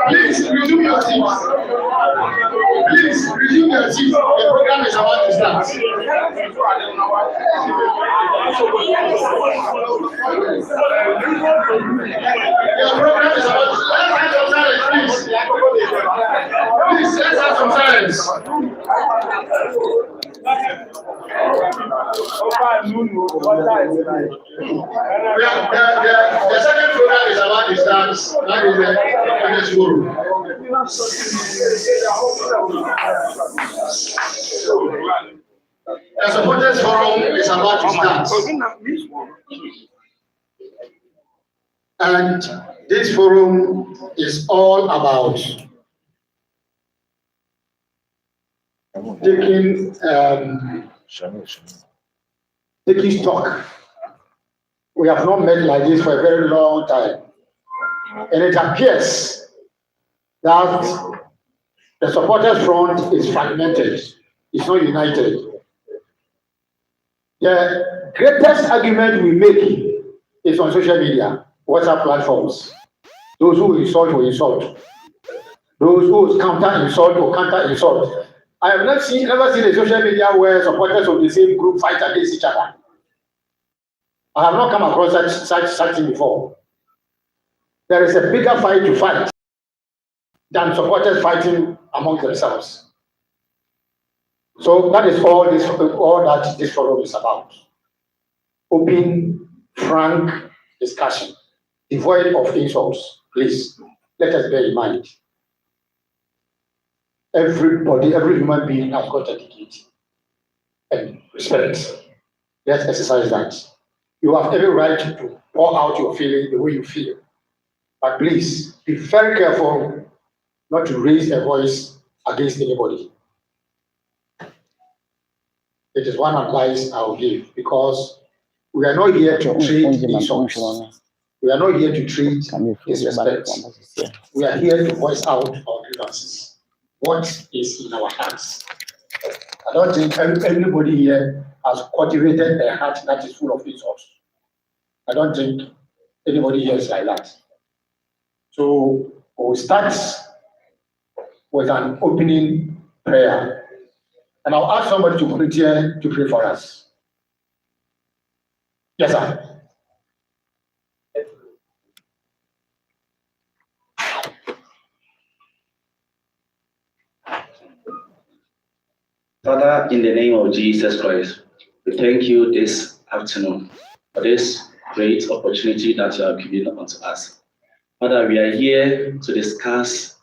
Please resume your seats. Please resume your seats. The program is about to start. The program is about to start. Let's have some silence, please. Please, let's have some silence. The second program is about to start. That is the next forum. The supporters forum is about to start. And this forum is all about taking stock. We have not met like this for a very long time. And it appears that the supporters front is fragmented. It's not united. The greatest argument we make is on social media, WhatsApp platforms. Those who insult will insult. Those who counter insult will counter insult. I have never seen a social media where supporters of the same group fight against each other. I have not come across such thing before. There is a bigger fight to fight than supporters fighting among themselves. So that is all that this forum is about. Open, frank discussion, devoid of insults. Please, let us bear in mind. Everybody, every human being has got a dignity and respect. Let's exercise that. You have every right to pour out your feeling the way you feel. But please, be very careful not to raise a voice against anybody. It is one advice I will give, because we are not here to treat insults. We are not here to treat disrespect. We are here to voice out our grievances. What is in our hearts? I don't think anybody here has cultivated a heart that is full of insults. I don't think anybody here is like that. So we'll start with an opening prayer. And I'll ask somebody to volunteer to pray for us. Yes, sir. Father, in the name of Jesus Christ, we thank you this afternoon for this great opportunity that you have given unto us. Father, we are here to discuss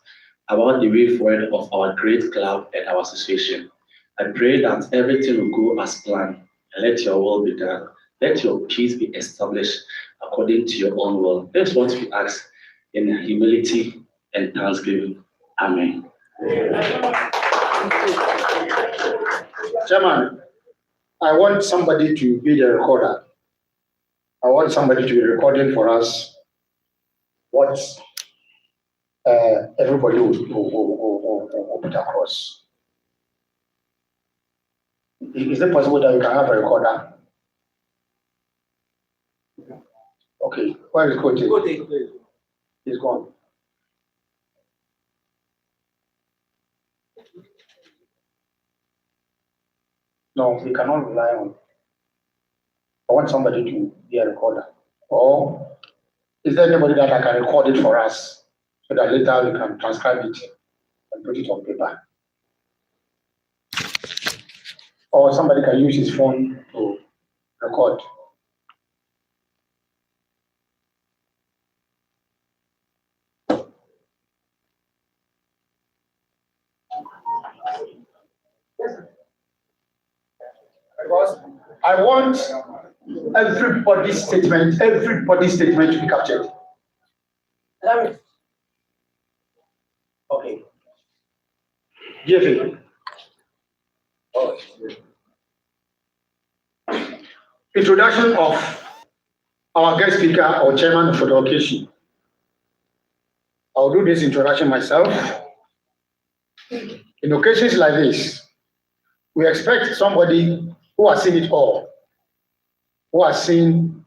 about the way forward of our great club and our association. I pray that everything will go as planned and let your will be done. Let your peace be established according to your own will. That's what we ask in humility and thanksgiving. Amen. Chairman, I want somebody to be the recorder. I want somebody to be recording for us what everybody will put across. Is it possible that you can have a recorder? Okay, where is Kote? He's gone. No, we cannot rely on. I want somebody to be a recorder. Or is there anybody that can record it for us so that later we can transcribe it and put it on paper? Or somebody can use his phone to record. Because I want everybody's statement to be captured. Okay. Give it. Introduction of our guest speaker or chairman for the occasion. I'll do this introduction myself. In occasions like this, we expect somebody who has seen it all, who has seen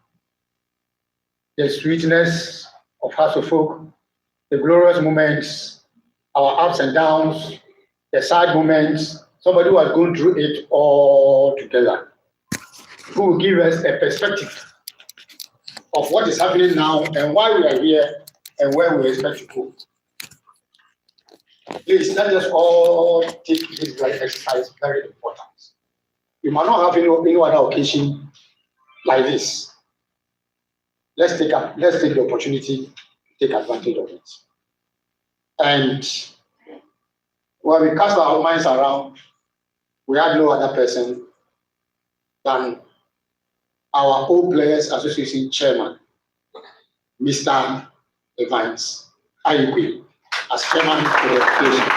the sweetness of House of Folk, the glorious moments, our ups and downs, the sad moments, somebody who has gone through it all together, who will give us a perspective of what is happening now and why we are here and where we expect to go. Please, let us all take this exercise very important. You might not have any other occasion like this. Let's take the opportunity to take advantage of it. And when we cast our minds around, we had no other person than our Old Players Association chairman, Mr. Evans Ayikwe, as chairman for the occasion.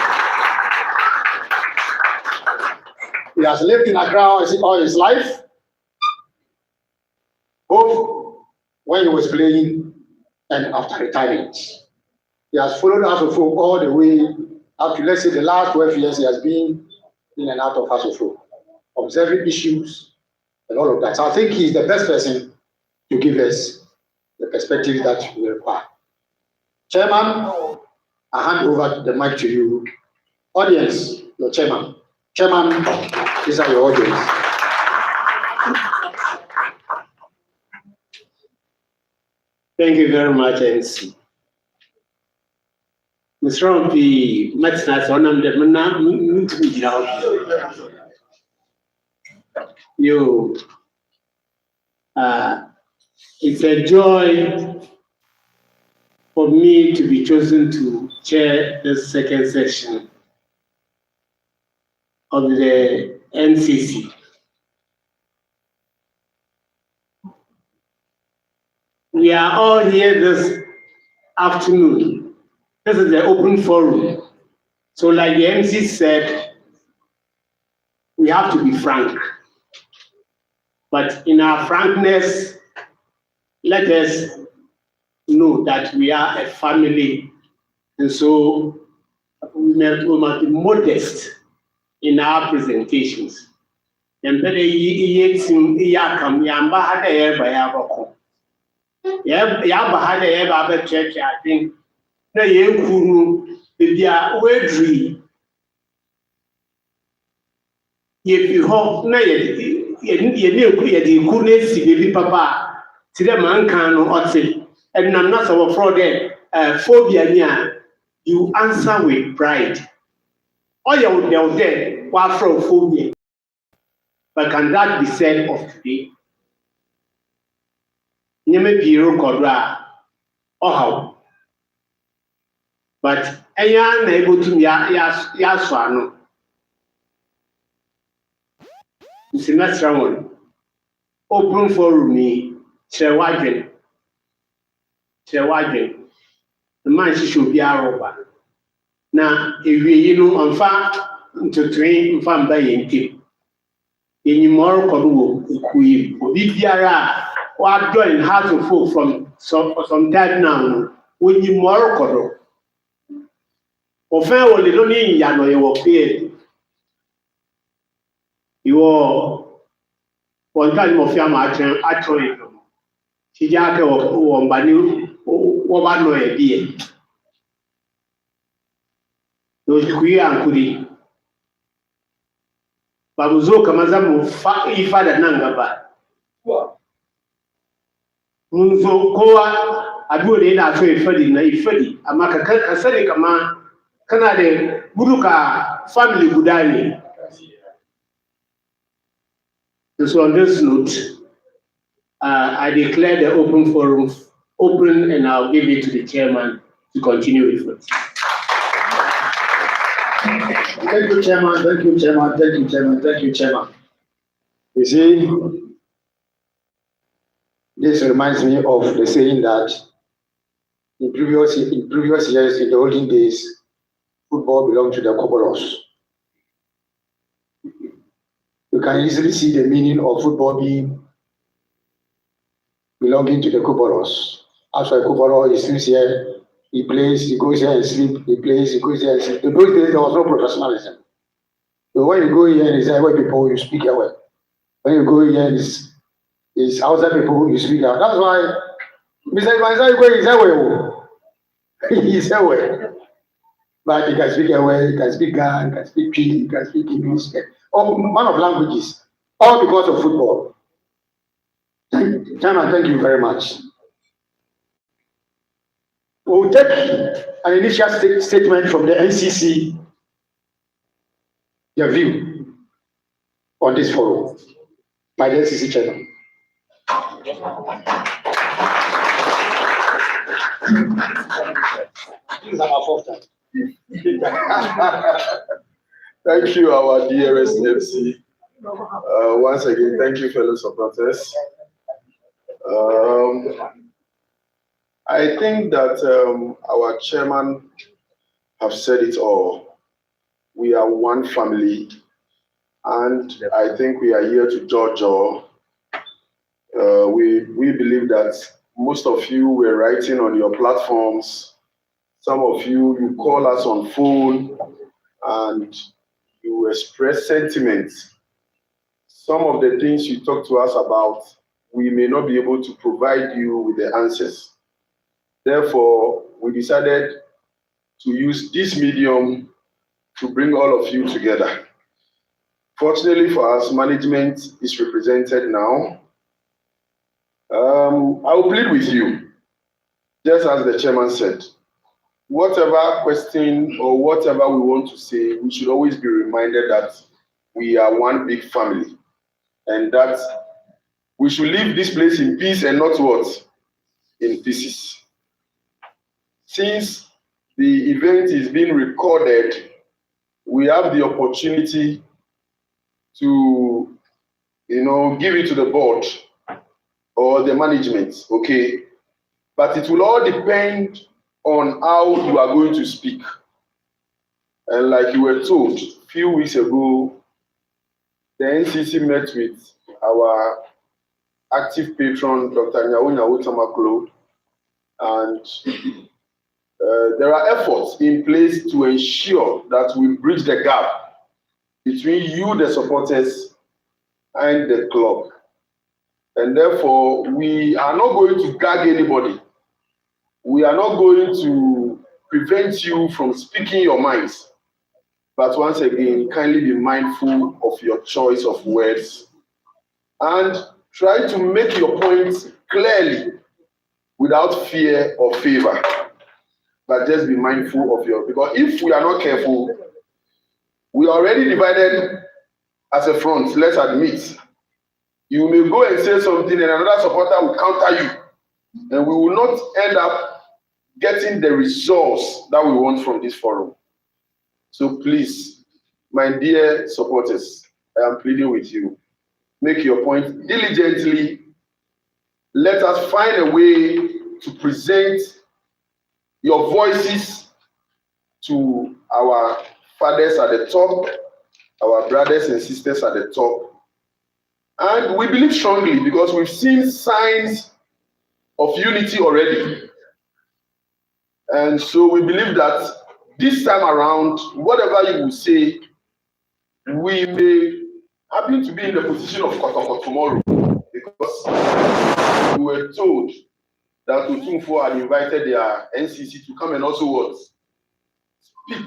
He has lived in Accra all his life, both when he was playing and after retirement. He has followed House of Folk all the way up to, let's say, the last 12 years. He has been in and out of House of Folk, observing issues and all of that. So I think he's the best person to give us the perspective that we require. Chairman, I hand over the mic to you. Audience, your chairman. Chairman, these are your audience. Thank you very much, MC. Mr. Rompi, Matsnas, one of you, it's a joy for me to be chosen to chair this second session of the NCC. We are all here this afternoon. This is the open forum. So like the MC said, we have to be frank. But in our frankness, let us know that we are a family. And so we must be modest in our presentations. I think na yenkuru bibia wedri yefi ho na ye ku na si bebi papa ti de man kan no ote enam na so for the phobia ni a you answer with pride All your dead were from phobia. But can that be said of today? Nyeme biro kodra how. But enya na able to ya swano. Semester one. Open forum ni Chewadwen. The man should be a robber. Now, if you know on far to train from by in more Kodu, we Biara, or join hearts of folk from some time now, when you more Kodu. Often, only don't need Yano, you will fear. You are one time of your margin, actually. Chijaka or Banu, what no idea. Those queer and kudi. Babuzo kamazamu ifada nangaba. Munzo koa aduwe ina so ifadi na ifadi. Amaka kasari kama kana de buruka family gudani. So on this note, I declare the open forum open, and I'll give it to the chairman to continue with it. Thank you, Chairman. Thank you, Chairman. Thank you, Chairman. Thank you, Chairman. You see, this reminds me of the saying that in previous years, in the olden days, football belonged to the Koboros. You can easily see the meaning of football being belonging to the Koboros. As for a Koboro, he sleeps here, he plays, he goes here and sleep, he plays, he goes here and sleep. In those days, there was no professionalism. So when you go here and it's white people, you speak away. When you go here and it's outside people, you speak out. That's why Mr. Ivanzai is away. He's away. But he can speak away, he can speak Ghana, he can speak P, he can speak English, all man of languages, all because of football. Chairman, thank you very much. We'll take an initial statement from the NCC, their view on this forum by the NCC chairman. This is our fourth time. Thank you, our dearest MC. Once again, thank you, fellow supporters. I think that our chairman have said it all. We are one family, and I think we are here to judge all. We believe that most of you were writing on your platforms. Some of you call us on phone and you express sentiments. Some of the things you talk to us about, we may not be able to provide you with the answers. Therefore, we decided to use this medium to bring all of you together. Fortunately for us, management is represented now. I will plead with you, just as the chairman said, whatever question or whatever we want to say, we should always be reminded that we are one big family and that we should leave this place in peace and not what? In pieces. Since the event is being recorded, we have the opportunity to, give it to the board or the management, okay? But it will all depend on how you are going to speak. And like you were told a few weeks ago, the NCC met with our active patron, Dr. Nyawo Tamaklo, and there are efforts in place to ensure that we bridge the gap between you, the supporters, and the club. And therefore, we are not going to gag anybody. We are not going to prevent you from speaking your minds. But once again, kindly be mindful of your choice of words and try to make your points clearly without fear or favor. But just be mindful of because if we are not careful, We are already divided as a front, let's admit. You may go and say something and another supporter will counter you. And we will not end up getting the results that we want from this forum. So please, my dear supporters, I am pleading with you. Make your point diligently. Let us find a way to present your voices to our fathers at the top, our brothers and sisters at the top. And we believe strongly because we've seen signs of unity already. And so we believe that this time around, whatever you will say, we may happen to be in the position of Kotoko tomorrow because we were told that Otunfo had invited their NCC to come and also what? Speak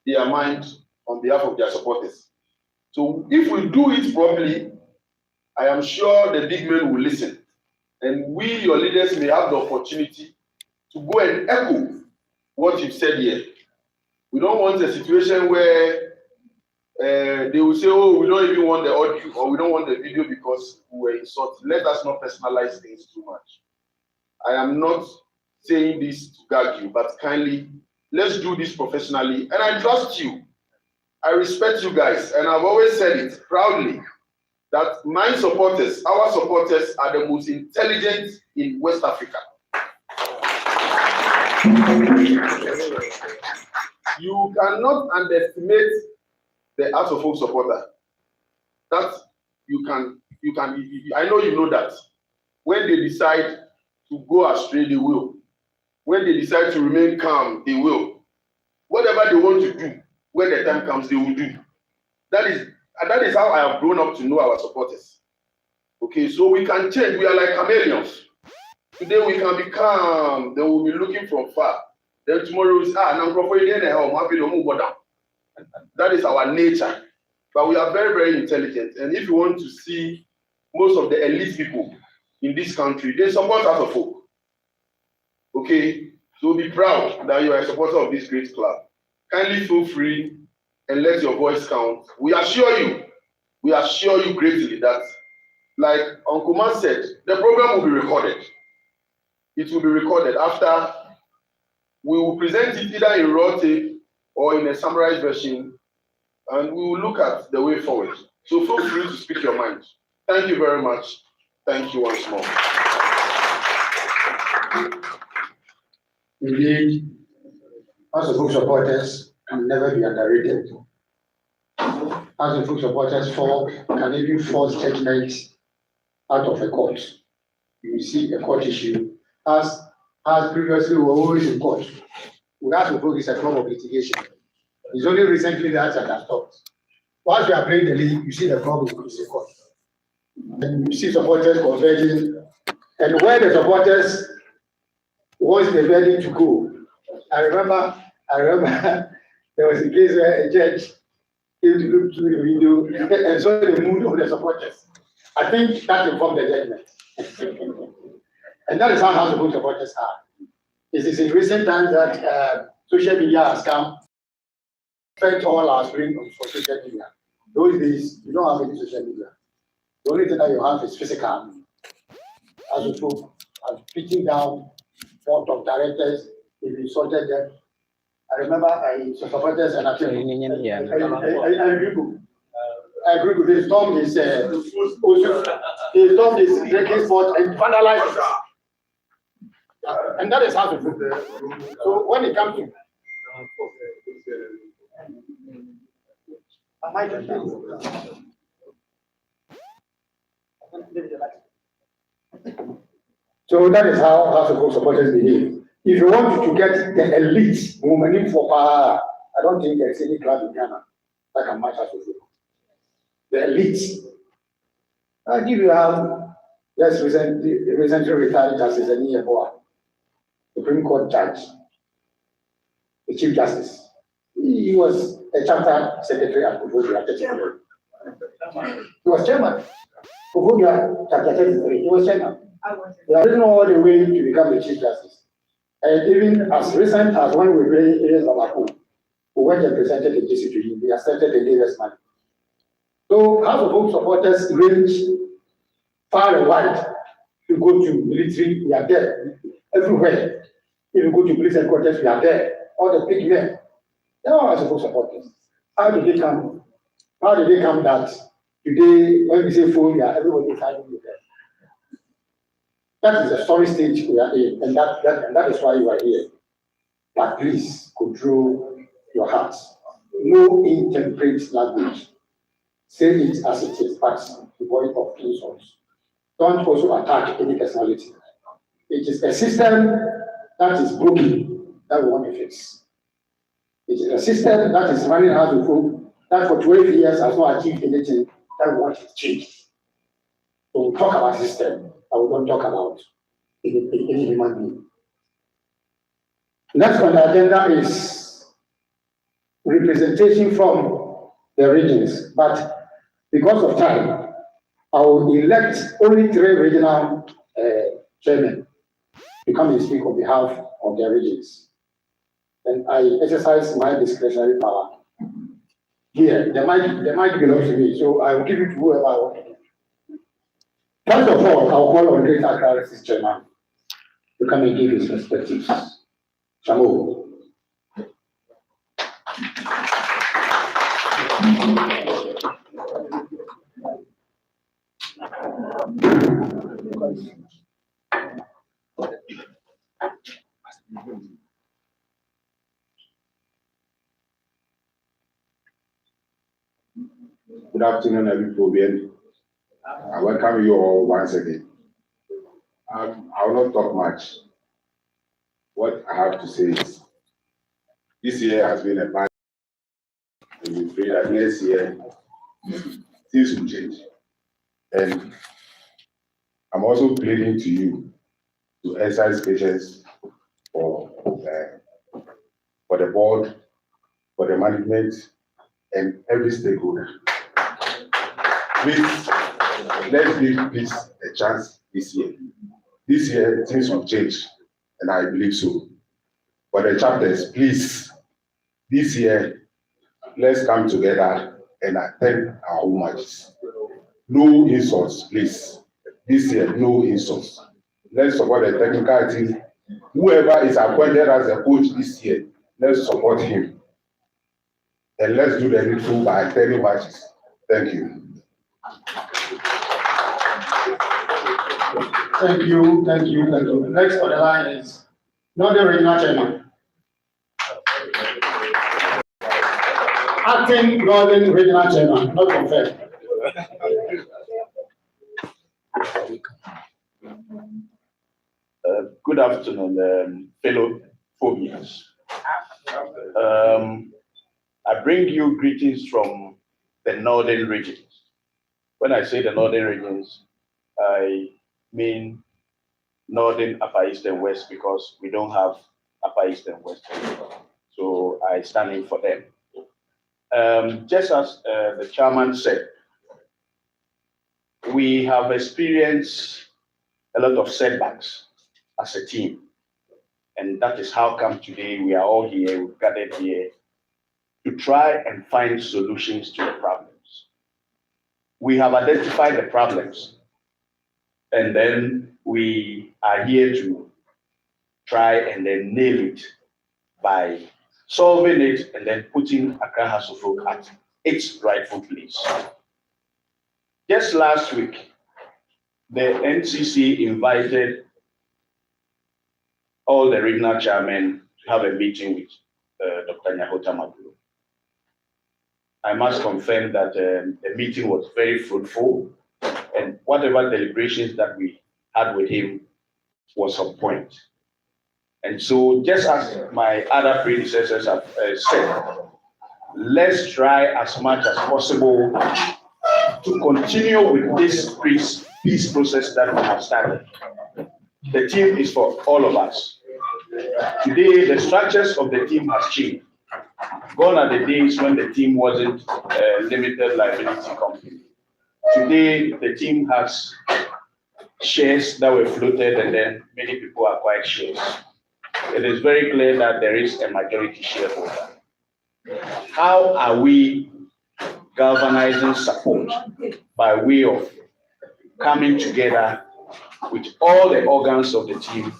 their mind on behalf of their supporters. So if we do it properly, I am sure the big men will listen. And we, your leaders, may have the opportunity to go and echo what you've said here. We don't want a situation where they will say, oh, we don't even want the audio or we don't want the video because we were insulted. Let us not personalize things too much. I am not saying this to gag you, but kindly, let's do this professionally. And I trust you. I respect you guys. And I've always said it proudly that my supporters, our supporters, are the most intelligent in West Africa. You cannot underestimate the Heart of Hope supporter. That you can, I know you know that. When they decide to go astray, they will. When they decide to remain calm, they will. Whatever they want to do, when the time comes, they will do. That is how I have grown up to know our supporters. Okay, so we can change. We are like chameleons. Today we can be calm. Then we'll be looking from far. Then tomorrow is that is our nature. But we are very, very intelligent. And if you want to see most of the elite people in this country, they support Heart of Hope. Okay, so be proud that you are a supporter of this great club. Kindly feel free and let your voice count. We assure you greatly that, like Uncle Man said, the program will be recorded. It will be recorded after we will present it either in raw tape or in a summarized version, and we will look at the way forward. So feel free to speak your mind. Thank you very much. Thank you once more. Indeed, House of Hope supporters can never be underrated. House of Hope supporters can even force judgments out of a court. You see a court issue. As previously, we were always in court. We have to focus a form of litigation. It's only recently that has stopped. Once we are playing the league, you see the problem is in court. And you see supporters converging. And where the supporters want the verdict to go. I remember there was a case where a judge came to look through the window and saw the mood of the supporters. I think that informed the judgment. And that is how House of Hope supporters are. It is in recent times that social media has come, spent all our spring for social media. Those days, you don't have any social media. The only thing that you have is physical. House of Hope are beating down board of directors, if you insulted them. I remember I supporters and I agree with they stormed his drinking spot and vandalized it. And that is how to do it. So when it comes to so that is how House of Hope supporters behave. If you want to get the elite movement for power, I don't think there's any club in Ghana that can match House of Hope. The elite. I'll give you how just recently retired Justice Eni Eboa, Supreme Court judge, the Chief Justice. He was a chapter secretary at Kuvodia. He was chairman. Kuvodia chapter 33. He was chairman. He had written all the way to become the Chief Justice. And even as recent as when we played against Bamako, we went and presented the GC to him. They accepted the latest money. So House of Hope supporters range far and wide. If you go to military, we are there. Everywhere. If you go to police headquarters, we are there. All the big men, they are House of Hope supporters. How did they come? How did they come that today, when we say phobia, everybody is having with them? That is the story stage we are in, and that is why you are here. But please control your hearts. No intemperate language. Say it as it is, but devoid of insults. Don't also attack any personality. It is a system that is broken that we want to fix. It is a system that is running out of hope that for 12 years has not achieved anything that we want to change. So we talk about system, and we don't talk about any human being. Next on the agenda is representation from the regions, but because of time, I will elect only 3 regional chairmen to come and speak on behalf of their regions. And I exercise my discretionary power. Here, the mic belongs to me, so I will give it to whoever I want. First of all, I will call on Greater Accra chairman to come and give his perspectives. Shamu. Good afternoon, everybody. I welcome you all once again. I will not talk much. What I have to say is, this year has been a bad year, and we pray that next year things will change. And I'm also pleading to you to exercise patience for the board, for the management, and every stakeholder. Please, let's give peace a chance this year. This year, things will change, and I believe so. For the chapters, please, this year, let's come together and attend our homages. No insults, please. This year, no insults. Let's support the technical team. Whoever is appointed as a coach this year, let's support him. And let's do the needful by attending matches. Thank you. Thank you. Next on the line is Northern Regional Chairman. Acting Northern Regional Chairman, not confirmed. Good afternoon, fellow phobians. I bring you greetings from the northern regions. When I say the northern regions, I mean northern, upper east, and west, because we don't have upper east and west. So I stand in for them. Just as the chairman said, we have experienced a lot of setbacks as a team. And that is how come today we are all here, we've gathered here to try and find solutions to the problems. We have identified the problems, and then we are here to try and then nail it by solving it and then putting Accra House of Folk at its rightful place. Just last week, the NCC invited all the regional chairmen to have a meeting with Dr. Nyahota Magulu. I must confirm that the meeting was very fruitful, and whatever deliberations that we had with him was on point. And so, just as my other predecessors have said, let's try as much as possible to continue with this peace process that we have started. The team is for all of us. Today, the structures of the team has changed. Gone are the days when the team wasn't a limited liability company. Today, the team has shares that were floated, and then many people acquired shares. It is very clear that there is a majority shareholder. how are we galvanizing support by way of coming together with all the organs of the team,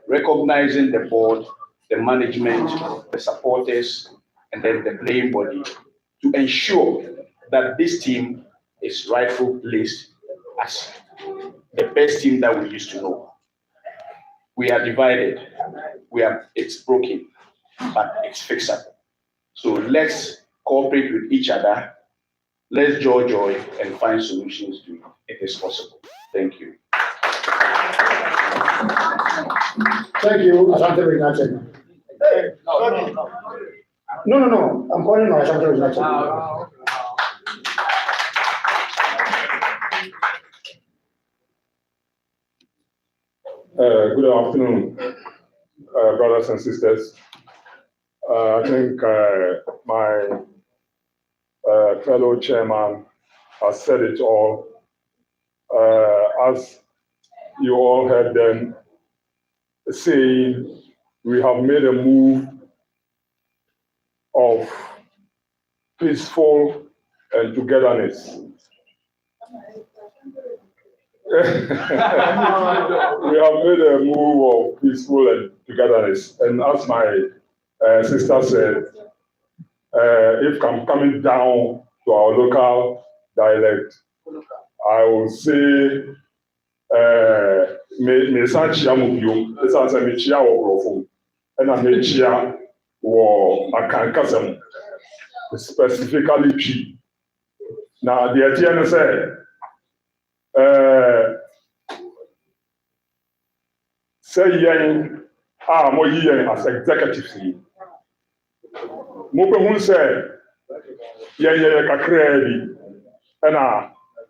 recognizing the board, the management, the supporters, and then the playing body to ensure that this team is rightfully placed as the best team that we used to know. We are divided. It's broken, but it's fixable. So let's cooperate with each other. Let's joy and find solutions to it. It is possible. Thank you. Thank you, Asante United. No. I'm calling on Asante United. Good afternoon, brothers and sisters. I think my fellow chairman has said it all. As you all heard them saying, we have made a move of peaceful and togetherness. We have made a move of peaceful and togetherness. And as my sister said, if I'm coming down to our local dialect, I will say, me sanchia mubio, this answer me chia or and I me chia or akankasam, specifically chi. Now, the Etienne said, say yen mo yen as executives ni mo pe hun say yen kakra bi na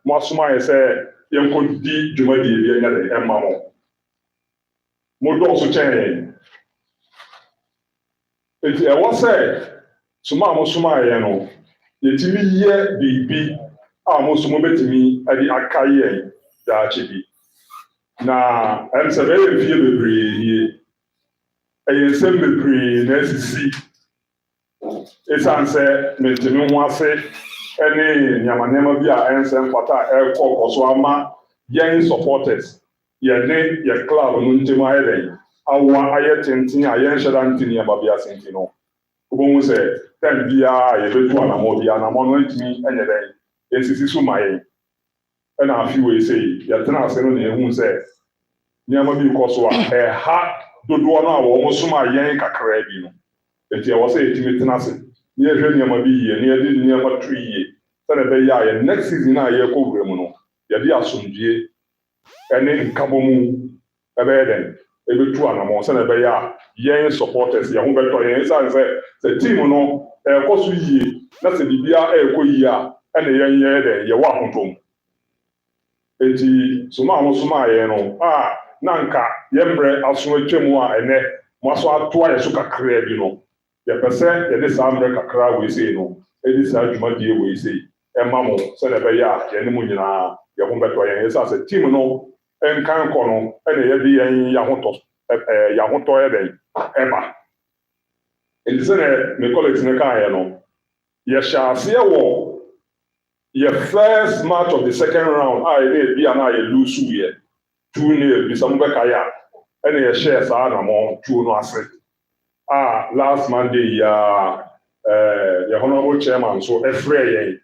mo asoma ye say yen ko di dwumadi bi yen na emma mo do so chen enti e wo say soma mo soma ye no yetimi ye bibi mo so mo betimi adi akaye da chibi na emse be fie bebree ensem bebree na sisi esanse mentimi ho ase ene nyamanema bi a ensem fata koso ama yen supporters ye ne ye club no ntema ayeden awa ayetenten a yen sheda ntini aba bia sentino obo se tan bia ye betu anamo bia na mo no ntimi enye den esisi so maye ena afi we sei ya tena ase no na ehun se niama bi koso a ha dodo no a wo soma yen kakra bi no enti e wo se etimi tena ase ni ehwe niama bi ye ni edi niama tuiye sana be ya ye next season na ye ko wure mu no ya di asomdie ene nkabomu ebe den ebe tu anamo sana be ya yen supporters ya ho beto yen san se team no koso yie na se bibia ko yie a ene yen ye den ye wa hotom enti soma ye no nanka yembre aso atwemu a ene mo aso ato aye so kakra bi no ye pese ye de sambre kakra we sei no edi sa adwuma die we sei emma mo se na be ya ye ne mu nyina ye ho beto ye sa se team no enkan ko no ene ye bi yen ya hoto ye den eba enti se ne me colleagues ne kan ye no ye sha se wo ye first match of the second round I dey be na ye lose ye 2-0 bi some bekaya and ye share sa na mo 2 no ase last Monday the honorable chairman so efrey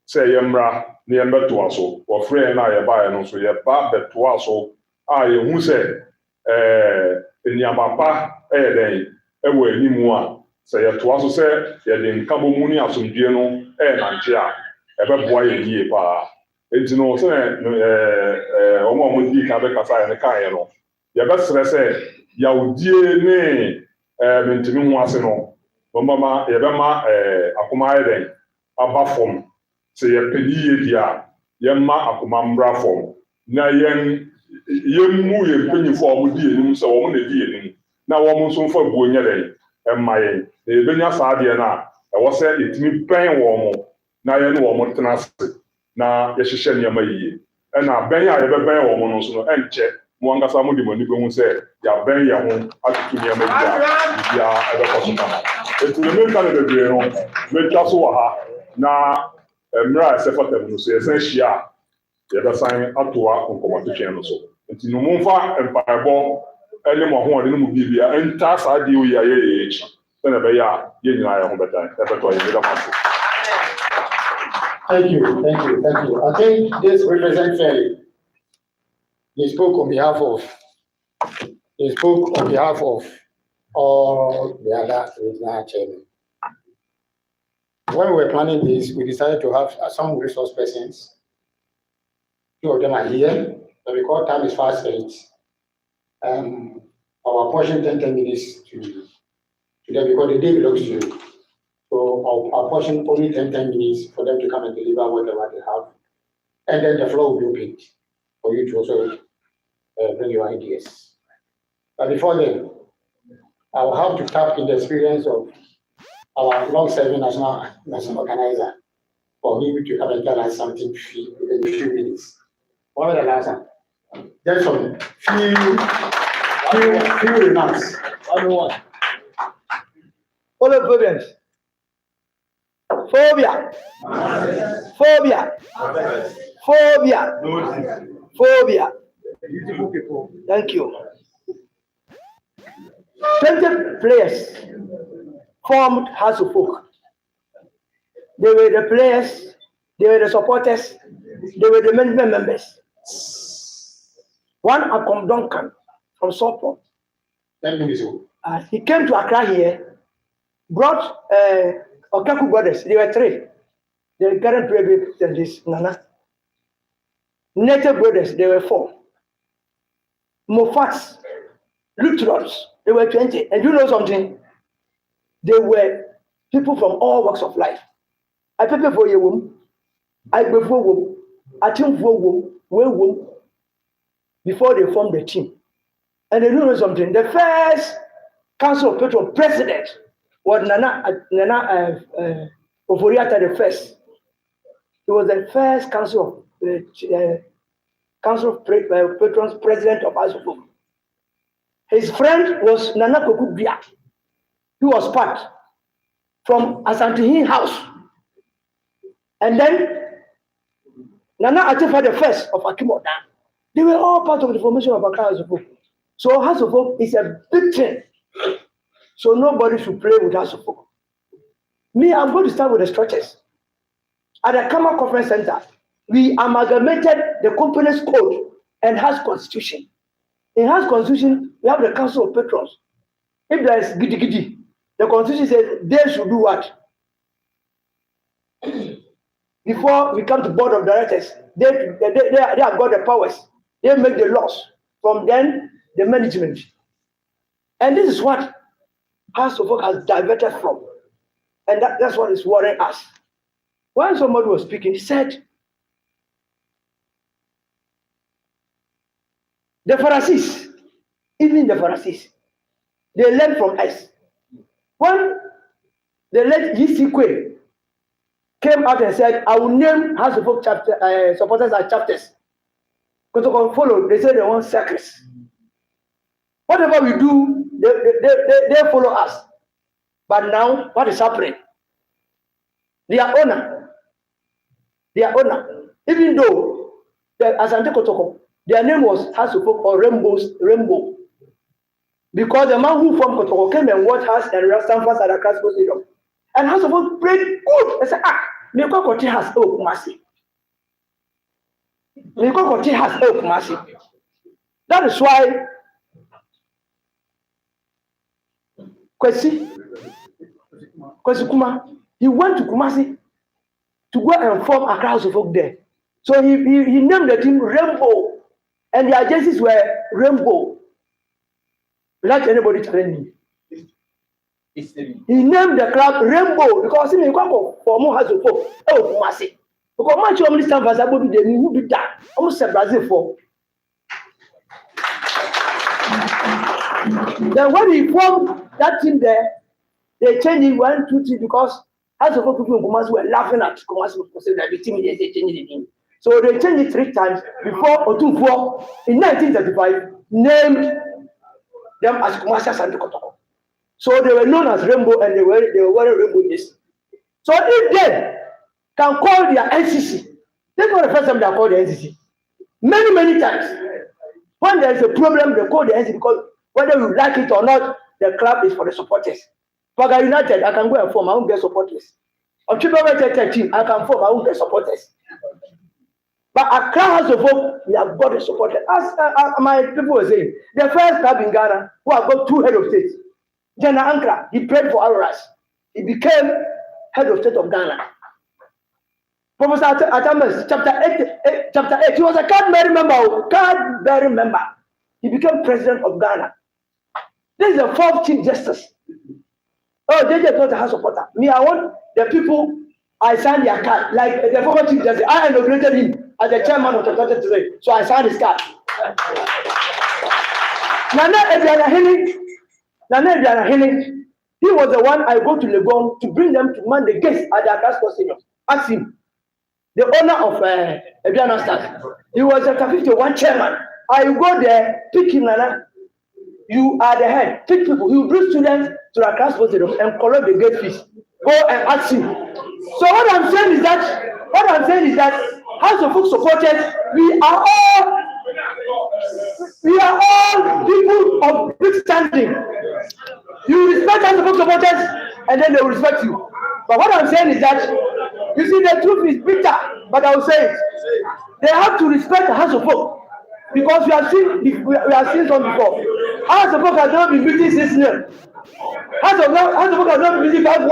say yemra na yembeto aso o frey na ye ba no so ye ba beto aso ye hu say eniabapa den ewo animu a say ye to aso say ye de nkabo mu ni asomdue no na nche a ebe boa ye die pa enti no so omo di ka be kasa ne kan ye no ye be sere se ya odie ne mentimi ho ase no mama ye be ma akoma ye den aba fom se ye pedi ye dia ye ma akoma mbra fom na yen mu ye penyi fo omo di enim se omo na di enim na omo so fa buo nya den emma ye e be nya sa de na e wo se etimi pen wo mo na ye no omo tena se na ye hihye niam yiye na ben ya ye be ben wo mo no so no enche mo ankasa mo di mo ni be hu sɛ ya bɛn yɛ ho atutu nneɛma bia ɛbɛkɔ so kama etu ne meka ne bebree no metwa so wɔ ha na mmerɛ a ɛsɛ fata mu no so yɛsan hyia a yɛbɛsan atoa nkɔmmɔtotwɛn no so nti no momfa mpaebɔ ne mo ahoɔden no mu biribia ntaa saa deɛ oyi a yɛyɛ akyi sɛnea ɛbɛyɛ a yɛn nyinaa yɛ ho ɛbɛtɔ yɛ meda mo so. Thank you. I think this represents fairly. They spoke on behalf of all the other regional chairmen. When we were planning this, we decided to have some resource persons. 2 of them are here, but because time is fast spent, our portion 10 minutes to them because the day belongs to you. So our portion only 10 minutes for them to come and deliver whatever they have. And then the floor will be open for you to also bring your ideas. But before then, I will have to tap in the experience of our long-serving national organizer for him to come and tell us something in a few minutes. What was the last one? Just some few remarks. Everyone. All the problems. Phobia. Thank you. 20 players formed House of Folk. They were the players, they were the supporters, they were the management members. One Akom Duncan from Sopo. He came to Accra here, brought Okaku brothers, they were 3. The current president is Nana. Native brothers, they were 4. Mofats, Lutherans, they were 20. And you know something? They were people from all walks of life. I prepare for your womb. I before womb. I think for womb. Before they formed the team. And you know something? The first Council of Petrol president was Nana Oforiata the first. He was the first Council of Patrons president of Asofo. His friend was Nana Kokubia, who was part from Asantihin House. And then Nana Atifa the first of Akimoda. They were all part of the formation of Accra Asofo. So Asofo is a big thing. So nobody should play with Asofo. Me, I'm going to start with the structures. At the Kama Conference Center, we amalgamated the company's code and has constitution. In has constitution, we have the Council of Patrons. If there is gidi, the constitution says they should do what? Before we come to board of directors, they have got the powers. They make the laws. From then, the management. And this is what House of Folk has diverted from. And that's what is worrying us. When somebody was speaking, he said, the Pharisees, even the Pharisees, they learned from us. When the late Yisikwe came out and said, I will name House of Folk supporters as chapters. Because to follow, they say they want circus. Whatever we do, they follow us. But now, what is happening? Their owner, even though Asante Kotoko, their name was House of Folk or Rainbow. Because the man who from Kotoko came and watched us and stand fast at the Castle Stadium. And House of Folk prayed good. They said, may God continue has hope, mercy. May God continue has hope, mercy. That is why Kwesi Kuma, he went to Kumasi to go and form a House of Folk there. So he named the team Rainbow, and the agencies were Rainbow. Without anybody challenging me. He named the club Rainbow because he may go for more House of Folk. Oh, Kumasi. Because much of this time was able to do who did that. Almost a Brazil for. Then when he formed that team there, they changed it 1, 2, 3 because House of Folk people in Kumasi were laughing at Kumasi because the team is changing the team. So they changed it 3 times before Otunfuo in 1935 named them as Kumasi Asante Kotoko. So they were known as Rainbow and they were wearing rainbow jersey. So if they can call their NCC, that's not the first time they are called the NCC. Many times. When there is a problem, they call the NCC because whether you like it or not, the club is for the supporters. Paga United, I can go and form, I won't get supporters. On Chibawa team, I can form, I won't get supporters. But Accra House of Hope, we have got a supporter. As my people were saying, the first club in Ghana who have got 2 head of state, General Ankara, he prayed for Auroras. He became head of state of Ghana. Professor Atamas, chapter 8, he was a card-bearing member. He became president of Ghana. This is the 4th chief justice. Oh, they just not a house supporter. Me, I want the people I signed their card. Like the former chief justice, I inaugurated him as the chairman of the country today. So I signed his card. Nana Ebiana Henning, he was the one I go to Legon to bring them to man the guests at the Accra Sports Stadium. Ask him. The owner of Ebiana Stars. He was a 51 chairman. I go there, pick him, Nana. You are the head. Pick people. You bring students to the Accra Sports Stadium and collect the gate fees. Go and ask him. So what I'm saying is that House of Folk supporters, we are all people of big standing. You respect House of Folk supporters, and then they will respect you. But what I'm saying is that, you see, the truth is bitter, but I will say it. They have to respect the House of Folk. Because we have seen some before. House of Folk has not been beating 6-0. House of Folk has not been beating 5-1.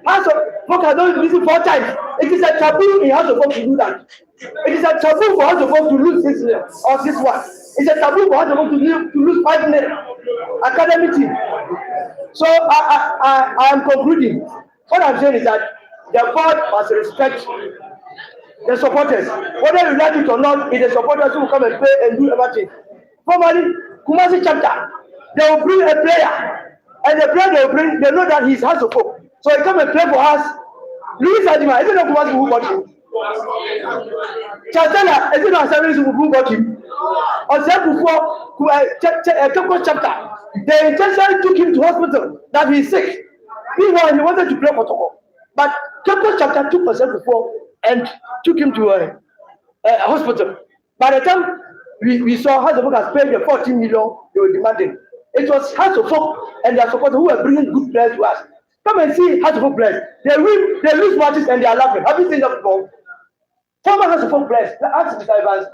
House of Folk has not been beating 4 times. It is a taboo in House of Folk to do that. It is a taboo for House of Folk to lose 6-0 or 6-1. It's a taboo for House of Folk to lose 5-0. Academic team. So I am concluding. What I'm saying is that the board must respect the supporters. Whether you like it or not, it's the supporters who will come and play and do everything. Formally, Kumasi chapter, they will bring a player. And the player they will bring, they know that he's House of Hope. So he come and play for us. Louis Adima, is it not Kumasi who got him? Chatela, is it not Asabiri who got him? On September chapter, they intentionally took him to hospital that he's sick. Meanwhile, he wanted to play for Togo. But Kepler chapter took before and took him to a hospital. By the time we saw House of Folk has paid the 14 million they were demanding, it was House of Folk and their supporters who were bringing good players to us. Come and see House of Folk players. They win, they lose matches and they are laughing. Have you seen that before? Former House of Folk players, ask Mr. Evans,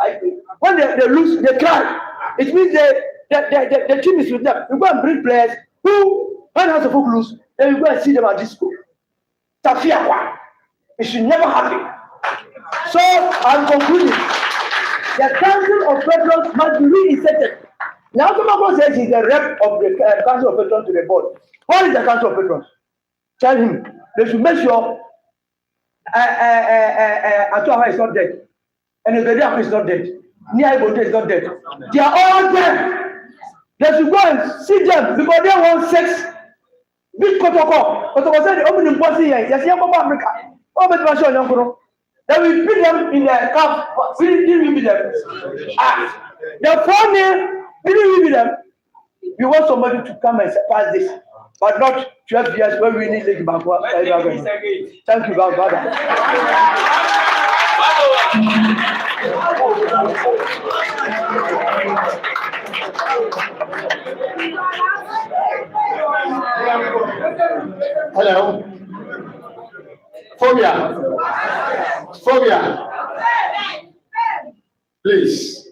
when they lose, they cry. It means the team is with them. We go and bring players who, when House of Folk lose, then we go and see them at this school. Tafia, it should never happen. So I'm concluding. The Council of Patrons must be reinstated. Now, Tomako says he's the rep of the Council of Patrons to the board. What is the Council of Patrons? Tell him they should make sure Atuaha is not dead, and Ebediako is not dead, Nia Ibote is not dead. They are all dead. They should go and see them because they want sex. Big Kotoko. Kotoko said the opening policy here. Yes, young Africa. Oh, but what's your young? Then we beat them in the camp. We didn't beat them. The phone didn't beat them. We want somebody to come and pass this, but not 12 years when we need to back. Thank you, brother. Hello. Phobia. Please.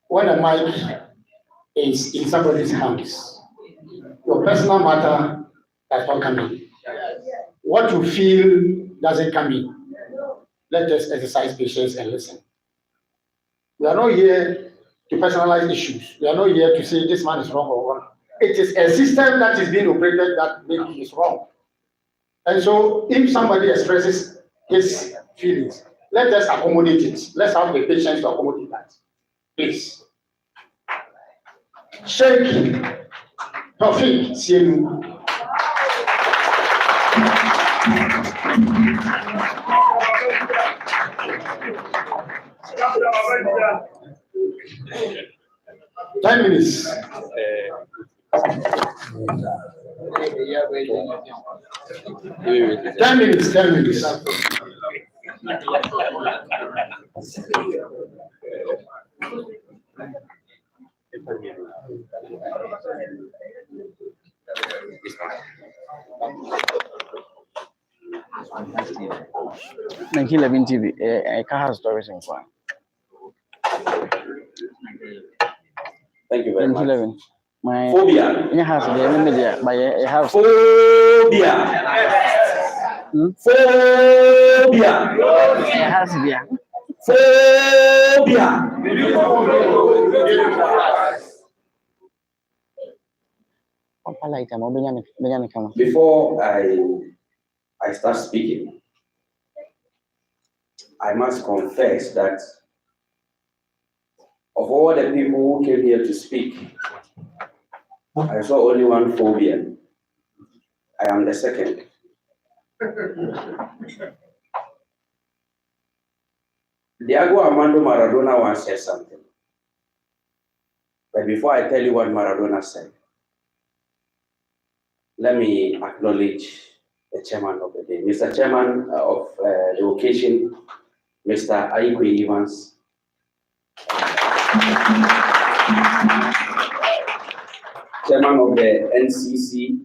When a mic is in somebody's hands, your personal matter does not come in. What you feel doesn't come in. Let us exercise patience and listen. We are not here to personalize issues. We are not here to say this man is wrong or wrong. It is a system that is being operated that maybe is wrong. And so if somebody expresses his feelings, let us accommodate it. Let's have the patience to accommodate that. Please. Sheikh Tawfiq Siemu. 10 minutes. 10 minutes, 10 minutes. TV. I can't have stories in fun. Thank you very much. 1911. My Phobia. in house the media by a house. Phobia. Phobia. A house there. Phobia. Before I start speaking, I must confess that of all the people who came here to speak, I saw only one phobia. I am the second. Diego Armando Maradona once said something. But before I tell you what Maradona said, let me acknowledge the chairman of the day. Mr. Chairman of the occasion, Mr. Aikwe Evans. Chairman of the NCC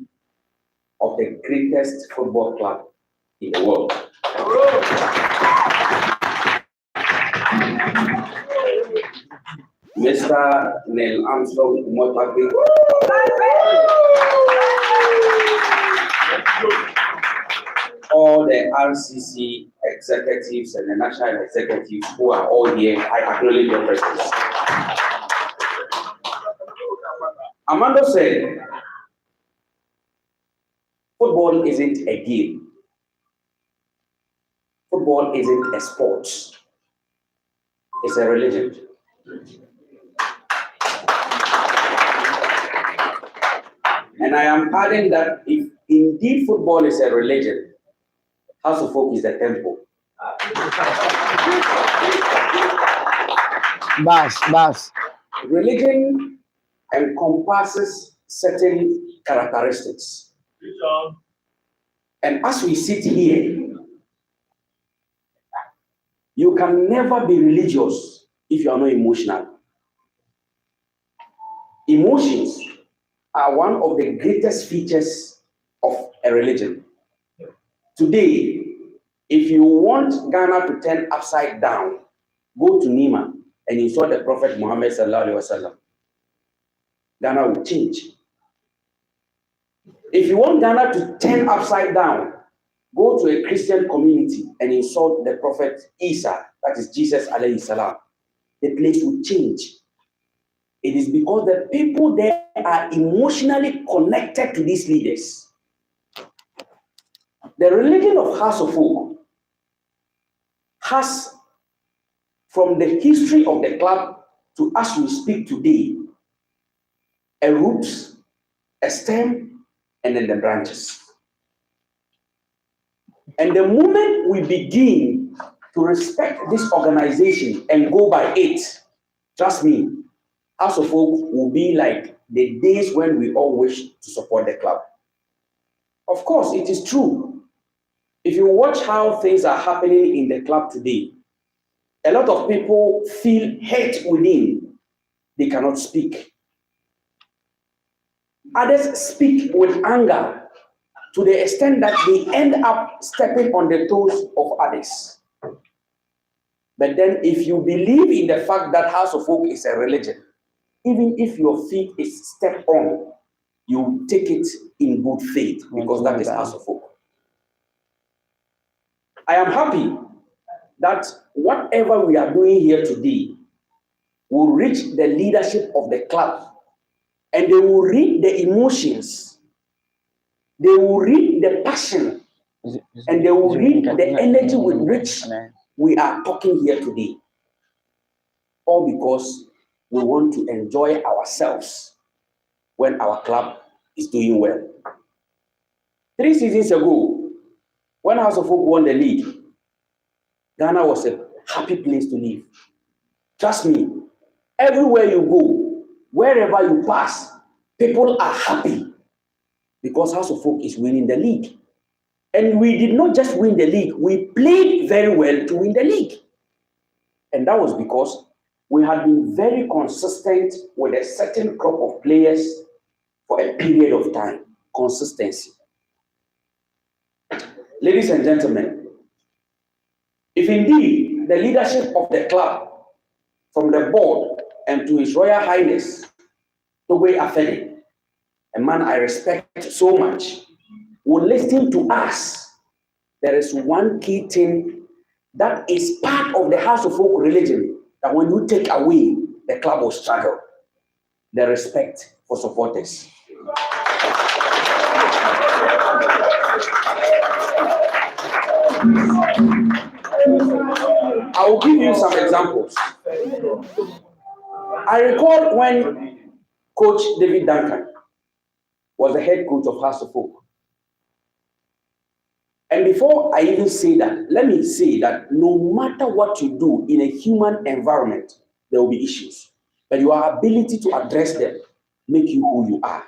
of the greatest football club in the world. Mr. Neil Armstrong Motakwe. All the RCC executives and the national executives who are all here, I acknowledge your presence. Amanda said, football isn't a game. Football isn't a sport. It's a religion. And I am adding that if indeed football is a religion, House of Folk is the temple. Bas. Religion encompasses certain characteristics. And as we sit here, you can never be religious if you are not emotional. Emotions are one of the greatest features of a religion. Today, if you want Ghana to turn upside down, go to Nima and you saw the Prophet Muhammad sallallahu alaihi wasallam. Ghana will change. If you want Ghana to turn upside down, go to a Christian community and insult the Prophet Isa, that is Jesus alayhi salam. The place will change. It is because the people there are emotionally connected to these leaders. The religion of House of Folk has, from the history of the club to as we speak today, a roots, a stem, and then the branches. And the moment we begin to respect this organization and go by it, trust me, House of Folk will be like the days when we all wish to support the club. Of course, it is true. If you watch how things are happening in the club today, a lot of people feel hate within. They cannot speak. Others speak with anger to the extent that they end up stepping on the toes of others. But then if you believe in the fact that House of Folk is a religion, even if your feet is stepped on, you take it in good faith because that is House of Folk. I am happy that whatever we are doing here today will reach the leadership of the club and they will read the emotions, they will read the passion, and they will read the energy with which we are talking here today. All because we want to enjoy ourselves when our club is doing well. 3 seasons ago, when House of Folk won the league, Ghana was a happy place to live. Trust me, everywhere you go, wherever you pass, people are happy because House of Folk is winning the league. And we did not just win the league, we played very well to win the league. And that was because we had been very consistent with a certain crop of players for a period of time. Consistency. Ladies and gentlemen, if indeed the leadership of the club, from the board and to His Royal Highness, Togwe Afede, a man I respect so much, will listen to us, there is one key thing that is part of the House of Folk religion that when you take away, the club will struggle. The respect for supporters. I will give you some examples. I recall when Coach David Duncan was the head coach of House of Folk. And before I even say that, let me say that no matter what you do in a human environment, there will be issues. But your ability to address them make you who you are.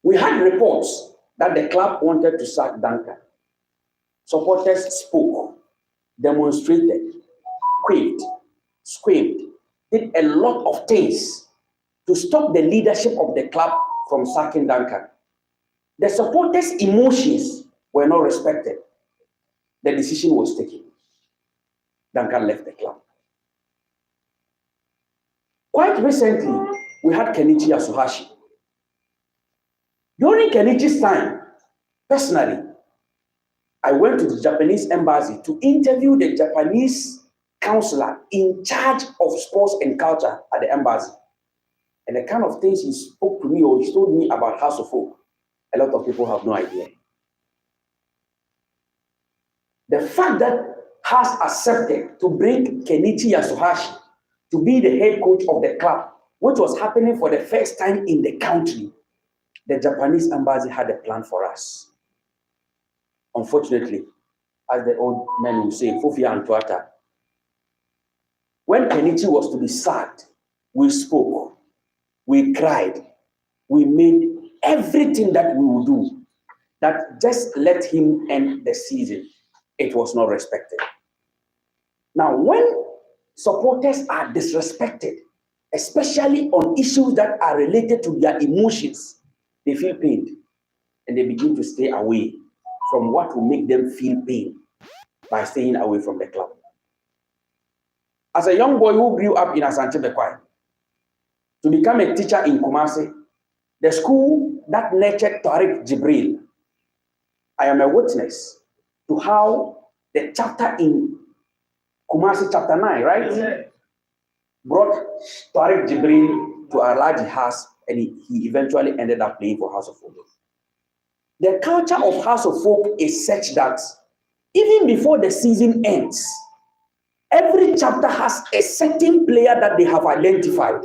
We had reports that the club wanted to sack Duncan. Supporters spoke, demonstrated, quaked, screamed, did a lot of things to stop the leadership of the club from sacking Duncan. The supporters' emotions were not respected. The decision was taken. Duncan left the club. Quite recently, we had Kenichi Yasuhashi. During Kenichi's time, personally, I went to the Japanese embassy to interview the Japanese counselor in charge of sports and culture at the embassy. And the kind of things he spoke to me or he told me about House of Folk, a lot of people have no idea. The fact that has accepted to bring Kenichi Yasuhashi to be the head coach of the club, which was happening for the first time in the country, the Japanese embassy had a plan for us. Unfortunately, as the old men will say, Fufia and Tuata, when Kenichi was to be sacked, we spoke, we cried, we made everything that we would do, that just let him end the season. It was not respected. Now, when supporters are disrespected, especially on issues that are related to their emotions, they feel pained and they begin to stay away from what will make them feel pain by staying away from the club. As a young boy who grew up in Asante Bekwai, to become a teacher in Kumasi, the school that nurtured Tariq Jibril, I am a witness to how the chapter in Kumasi chapter 9, right? Brought Tariq Jibril to a large house and he eventually ended up playing for House of Folk. The culture of House of Folk is such that even before the season ends, every chapter has a certain player that they have identified.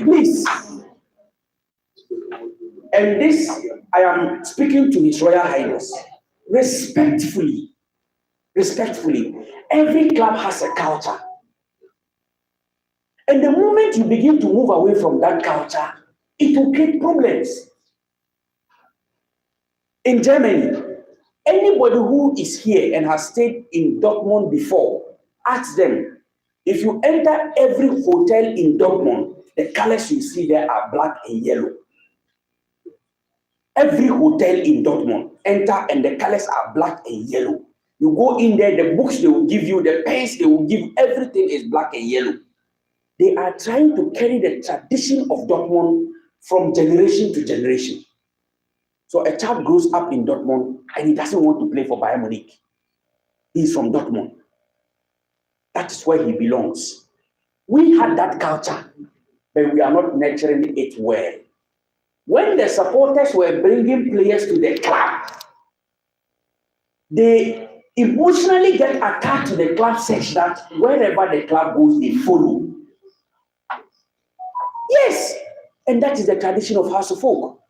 Please. And this, I am speaking to His Royal Highness. Respectfully, every club has a culture. And the moment you begin to move away from that culture, it will create problems. In Germany, anybody who is here and has stayed in Dortmund before, ask them, if you enter every hotel in Dortmund, the colors you see there are black and yellow. Every hotel in Dortmund, enter and the colors are black and yellow. You go in there, the books they will give you, the pens they will give you, everything is black and yellow. They are trying to carry the tradition of Dortmund from generation to generation. So a child grows up in Dortmund and he doesn't want to play for Bayern Munich. He's from Dortmund. That is where he belongs. We had that culture, but we are not nurturing it well. When the supporters were bringing players to the club, they emotionally get attached to the club such that wherever the club goes, they follow. Yes, and that is the tradition of House of Folk.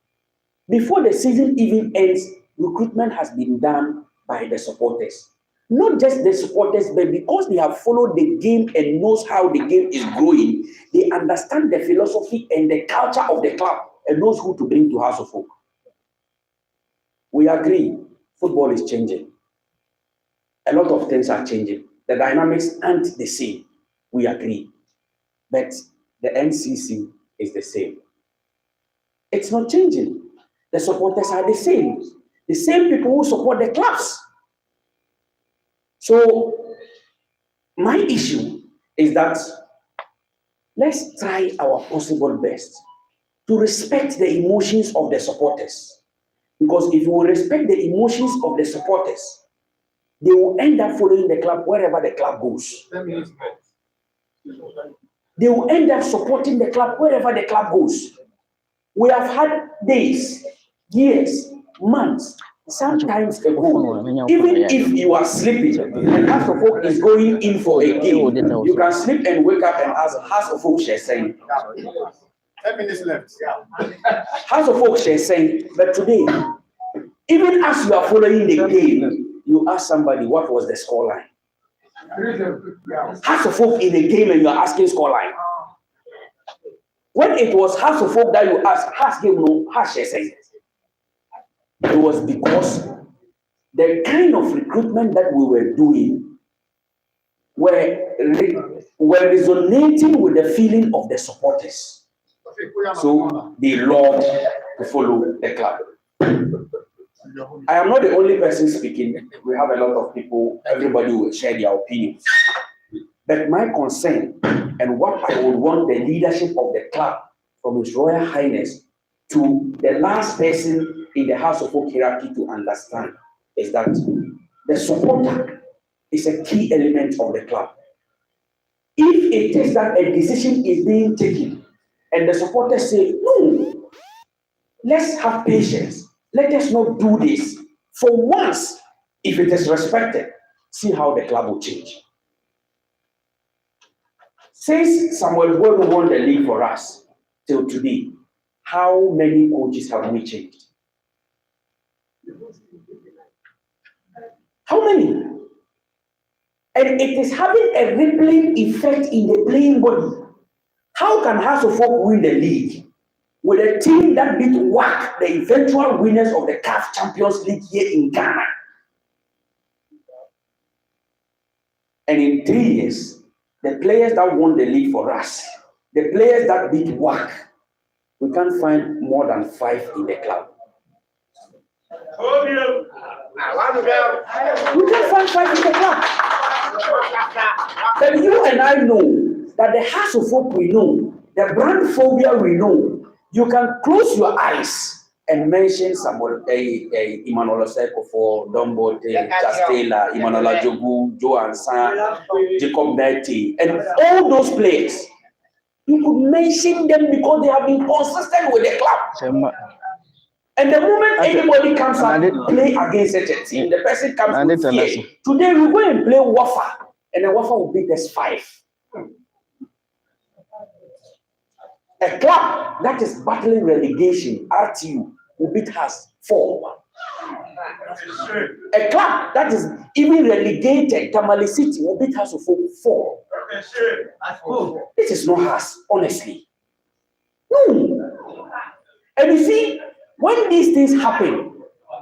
Before the season even ends, recruitment has been done by the supporters. Not just the supporters, but because they have followed the game and knows how the game is growing, they understand the philosophy and the culture of the club and knows who to bring to House of Folk. We agree, football is changing. A lot of things are changing. The dynamics aren't the same. We agree. But the NCC is the same. It's not changing. The supporters are the same. The same people who support the clubs. So, my issue is that let's try our possible best to respect the emotions of the supporters. Because if you respect the emotions of the supporters, they will end up following the club wherever the club goes. They will end up supporting the club wherever the club goes. We have had days, years, months, sometimes ago, even if you are sleeping and House of Folk is going in for a game, you can sleep and wake up and ask House of Folk share saying. 10 minutes left. House of Folk share saying, but today, even as you are following the game, you ask somebody what was the scoreline. House of Folk in the game and you are asking scoreline. When it was House of Folk that you ask him no, House say. It was because the kind of recruitment that we were doing were resonating with the feeling of the supporters. So they loved to follow the club. I am not the only person speaking. We have a lot of people, everybody will share their opinions. But my concern and what I would want the leadership of the club, from His Royal Highness to the last person in the House of Folk hierarchy to understand, is that the supporter is a key element of the club. If it is that a decision is being taken and the supporters say, no, let's have patience, let us not do this. For once, if it is respected, see how the club will change. Since Samuel Bono won the league for us till today, how many coaches have we changed? How many? And it is having a rippling effect in the playing body. How can House of Folk win the league with a team that beat WAC, the eventual winners of the CAF Champions League here in Ghana? And in 3 years, the players that won the league for us, the players that beat WAC, we can't find more than 5 in the club. We can't find 5 in the club. But you and I know that the House of Folk we know, the brand phobia we know, you can close your eyes and mention someone, Emmanuel Oseko for Dombo, Chastela, Emmanuel Jogu, Joe Ansan, Jacob Betty, and all those players. You could mention them because they have been consistent with the club. And the moment anybody comes out to play against such a team, the person comes with fear. Today we go and play Wafa, and the Wafa will beat us 5. A club that is battling relegation, RTU, will beat us 4. A club that is even relegated, Tamale City, will beat us 4. This is not us, honestly. No. And you see, when these things happen,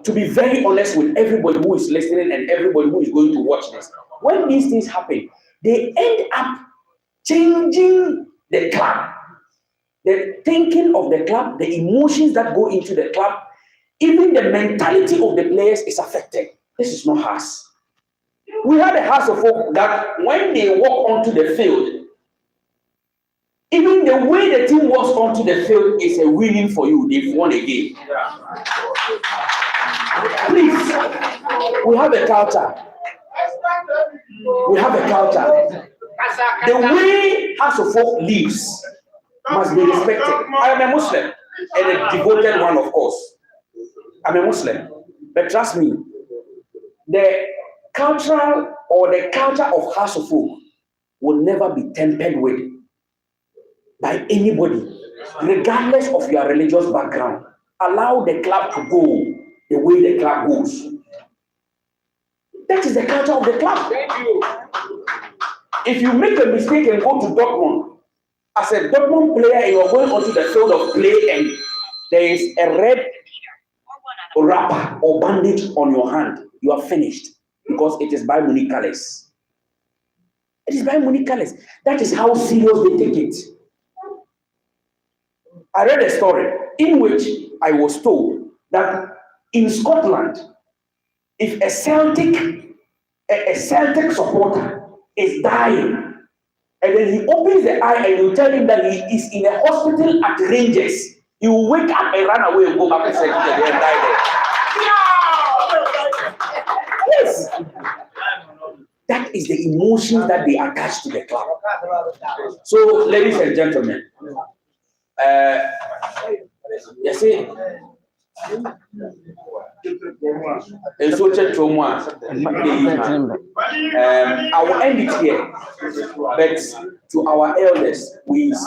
to be very honest with everybody who is listening and everybody who is going to watch this, when these things happen, they end up changing the club. The thinking of the club, the emotions that go into the club, even the mentality of the players is affected. This is not us. We had a House of Folk that when they walk onto the field, even the way the team walks onto the field is a winning for you. They've won a game. Please, we have a culture. We have a culture. The way House of Folk lives must be respected. I am a Muslim and a devoted one, of course. I'm a Muslim. But trust me, the cultural or the culture of House of Folk will never be tempered with by anybody, regardless of your religious background. Allow the club to go. the way the club goes. That is the culture of the club. Thank you. If you make a mistake and go to Dortmund, as a Dortmund player, and you're going onto the field of play and there is a red wrapper or bandage on your hand, you are finished because it is Bayern Munich colors. It is Bayern Munich colors. That is how serious they take it. I read a story in which I was told that in Scotland, if a Celtic supporter is dying, and then he opens the eye and you tell him that he is in a hospital at Rangers, he will wake up and run away and go back and say, "They die there." Yes. That is the emotions that they attach to the club. So, ladies and gentlemen, you see, I will end it here, but to our elders, please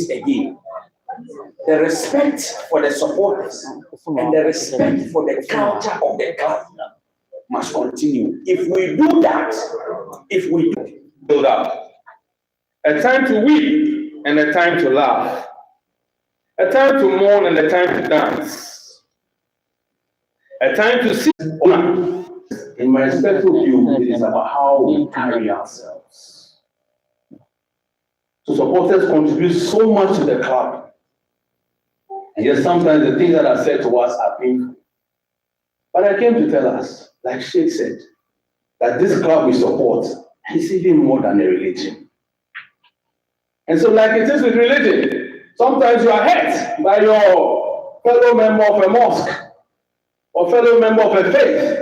again, the respect for the supporters and the respect for the culture of the club must continue. If we do that, Build up. A time to weep and a time to laugh. A time to mourn and a time to dance. A time to see. In my respectful view, it is about how we carry ourselves. So supporters contribute so much to the club. And yet sometimes the things that are said to us are painful. But I came to tell us, like Sheikh said, that this club we support is even more than a religion. And so like it is with religion, sometimes you are hurt by your fellow member of a mosque or fellow member of a faith.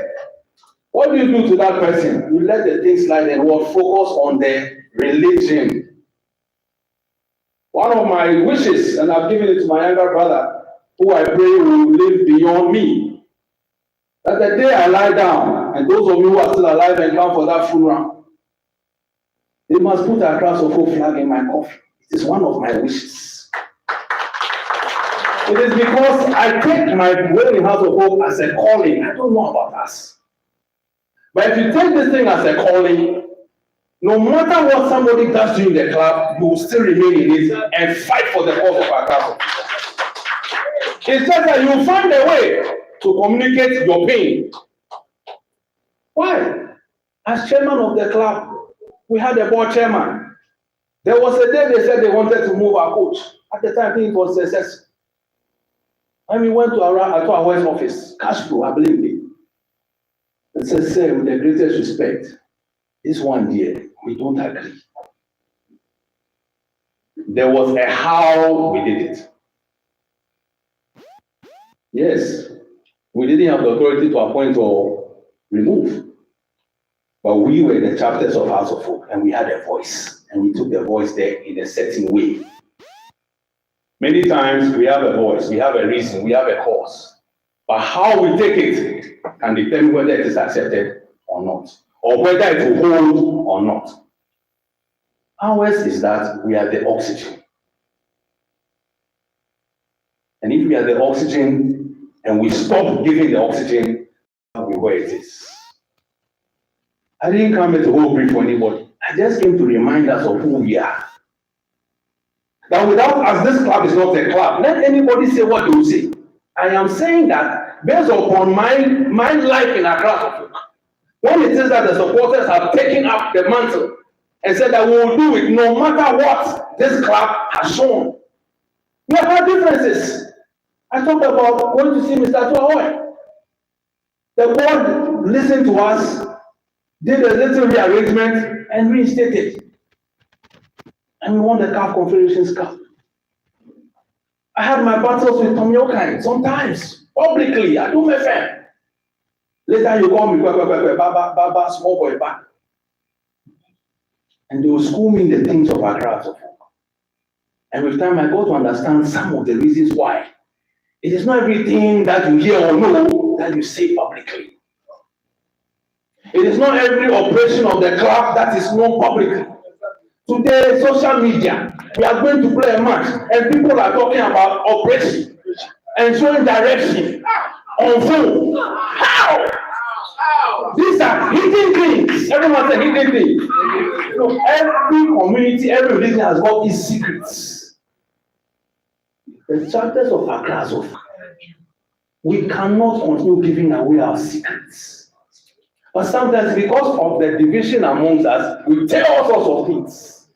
What do you do to that person? You let the thing slide and will focus on the religion. One of my wishes, and I've given it to my younger brother, who I pray will live beyond me, that the day I lie down, and those of you who are still alive and come for that funeral, they must put a cross of hope flag in my coffin. It is one of my wishes. It is because I take my dwelling house of hope as a calling. I don't know about us. But if you take this thing as a calling, no matter what somebody does to you in the club, you will still remain in it and fight for the cause of our club. It's just that you find a way to communicate your pain. Why? As chairman of the club, we had a board chairman. There was a day they said they wanted to move our coach. At the time, I think it was successful. When we went to our West office, cash flow, I believe it. And said, "Sir, with the greatest respect, this one year, we don't agree." There was a how we did it. Yes, we didn't have the authority to appoint or remove. But we were the chapters of House of Hope, and we had a voice, and we took the voice there in a certain way. Many times we have a voice, we have a reason, we have a cause. But how we take it can determine whether it is accepted or not, or whether it will hold or not. Ours is that we are the oxygen. And if we are the oxygen and we stop giving the oxygen, we where it is. I didn't come here to hold grief for anybody. I just came to remind us of who we are. That without us, this club is not a club. Let anybody say what they will say. I am saying that based upon my life in Accra, when it is that the supporters have taken up the mantle and said that we will do it no matter what this club has shown. We have had differences. I talked about going to see Mr. Tuaoy. The board listened to us, did a little rearrangement, and reinstated. And we won the CAF Confederations Cup. I had my battles with Tom Yokai sometimes, publicly. I do my fan. Later you call me, Baba, small boy back. And they will school me in the things of our craft. And with time I got to understand some of the reasons why. It is not everything that you hear or know that you say publicly. It is not every operation of the club that is known publicly. Today, social media, we are going to play a match and people are talking about operation. and showing direction on phone. How? These are hidden things. Everyone say hidden things. You know, every community, every religion has got its secrets. The chapters of Accra, so we cannot continue giving away our secrets. But sometimes, because of the division amongst us, we tell all sorts of things.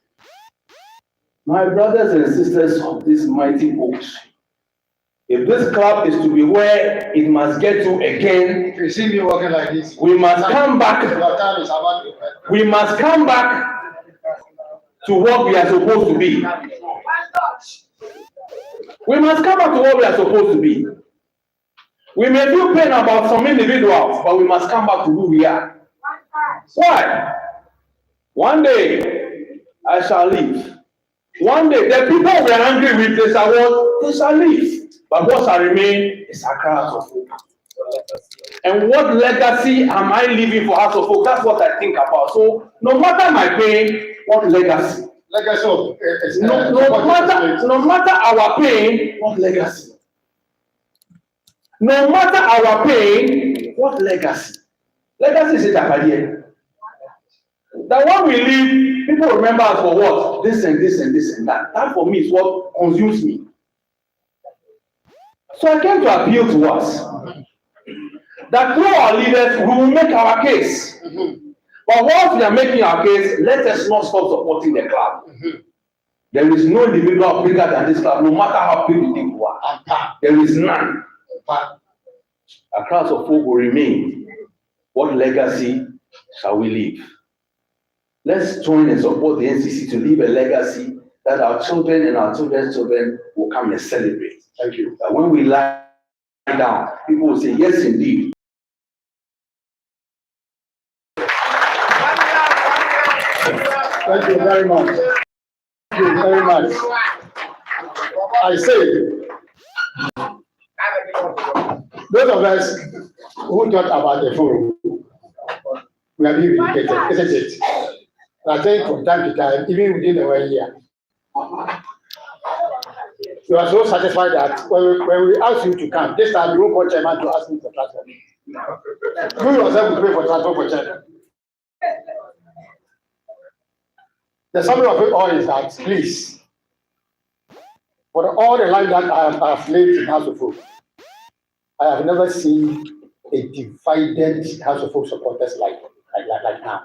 My brothers and sisters of this mighty boat, if this club is to be where it must get to again, If you see me walking like this, we must come back. your time is about to end. We must come back to what we are supposed to be. We must come back to what we are supposed to be. We may feel pain about some individuals, but we must come back to who we are. Why? One day I shall leave. One day the people we are angry with, they shall what? They shall leave. But what shall remain is a House of Hope. And what legacy am I leaving for House of Hope? That's what I think about. So no matter my pain, what legacy? Legacy of No matter our pain, what legacy? No matter our pain, what legacy? Legacy is a Japanese. That when we leave, people remember us for what? This and this and this and that. That for me is what consumes me. So I came to appeal to us that through our leaders, we will make our case. But once we are making our case, let us not stop supporting the club. There is no individual bigger than this club, no matter how big you think you are. There is none. A House of Hope will remain. What legacy shall we leave? Let's join and support the NCC to leave a legacy that our children and our children's children will come and celebrate. Thank you. That when we lie down, people will say, yes, indeed. Thank you very much. Thank you very much. I say, those of us who talk about the forum, we are being vindicated, isn't it? And I think from time to time, even within the 1 year, you are so satisfied that when we ask you to come, this time you won't call chairman to ask me for transport. You yourself will pay for transport for chairman. The summary of it all is that, please, for all the life that I have lived in House of Hope, I have never seen a divided House of Hope supporters like now.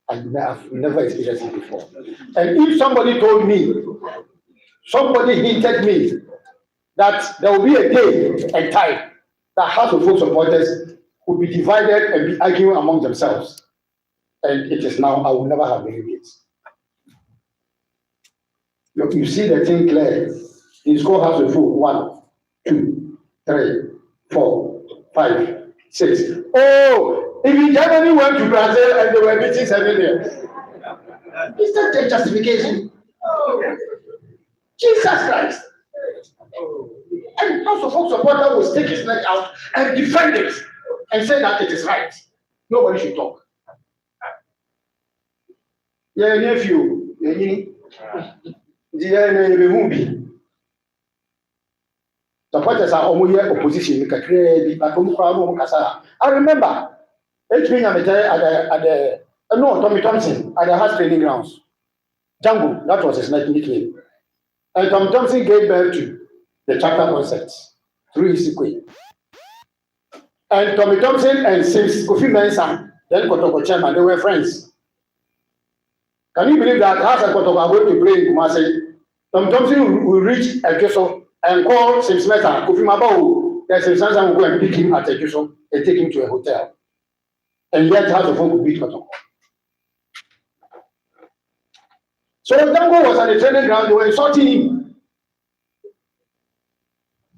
I have never experienced it before. And if somebody told me, somebody hinted me that there will be a day and time that House of Hope supporters would be divided and be arguing among themselves, and it is now, I will never have believed it. Look, you see the thing clear. It's called House of Hope 1, 2, 3, 4, 5, 6. Oh, if Germany went to Brazil and they were beating 7 years, is that a justification? Jesus Christ. And House of Hope supporter will stick his neck out and defend it and say that it is right. Nobody should talk. Yeah, nephew, supporters are almost opposition. I remember at the Tommy Thompson at the House training grounds. Django, that was his nickname. And Tommy Thompson gave birth to the chapter concepts through his equation. And Tommy Thompson and Sims Kofi Mensah, then Kotoko chairman, they were friends. Can you believe that House and Kotoko are going to play in Kumasi? Tommy Thompson will reach Ekeso and call Sims Mensah, Kofi Mabao, then Sims Mensah will go and pick him at Ekeso and take him to a hotel. And yet House of Hope will beat Kotoko. So Django was at the training ground, they were insulting him.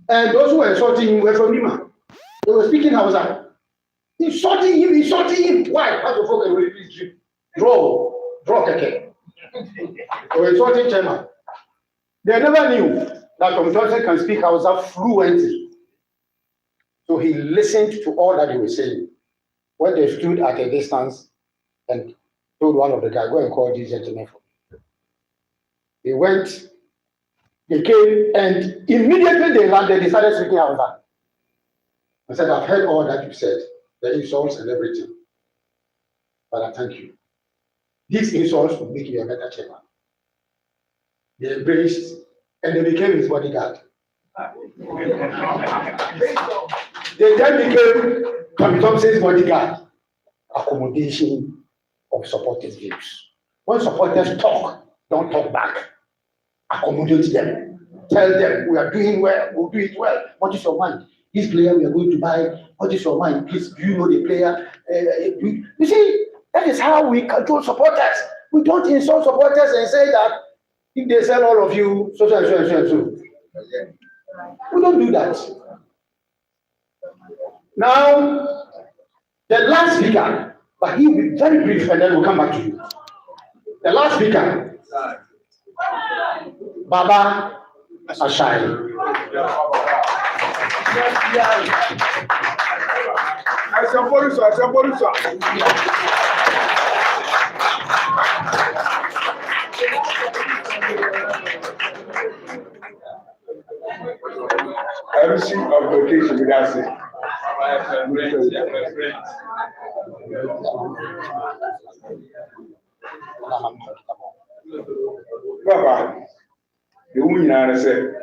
And those who were insulting him were from Lima. They were speaking Hausa. Insulting him. Why? House of Hope can release him. Draw keke. They were insulting chairman. They never knew that Tom Johnson can speak Hausa fluently. So he listened to all that they were saying. When they stood at a distance and told one of the guys, go and call this gentleman for me. They went, They came and immediately they landed, they started speaking Hausa. I said, I've heard all that you said, the insults and everything. But I thank you. These insults will make you a better chairman. They embraced and they became his bodyguard. They then became Tommy Thompson's bodyguard. Accommodation of supporters' views. When supporters talk, don't talk back. Accommodate them. Tell them we are doing well, we'll do it well. What is your mind? This player we are going to buy, what is your mind? Please, do you know the player? You see, that is how we control supporters. We don't insult supporters and say that if they sell all of you, so. We don't do that. Now, the last speaker, but he will be very brief and then we'll come back to you. The last speaker, Baba Ashai. MC of location with us. Baba, the woman I said,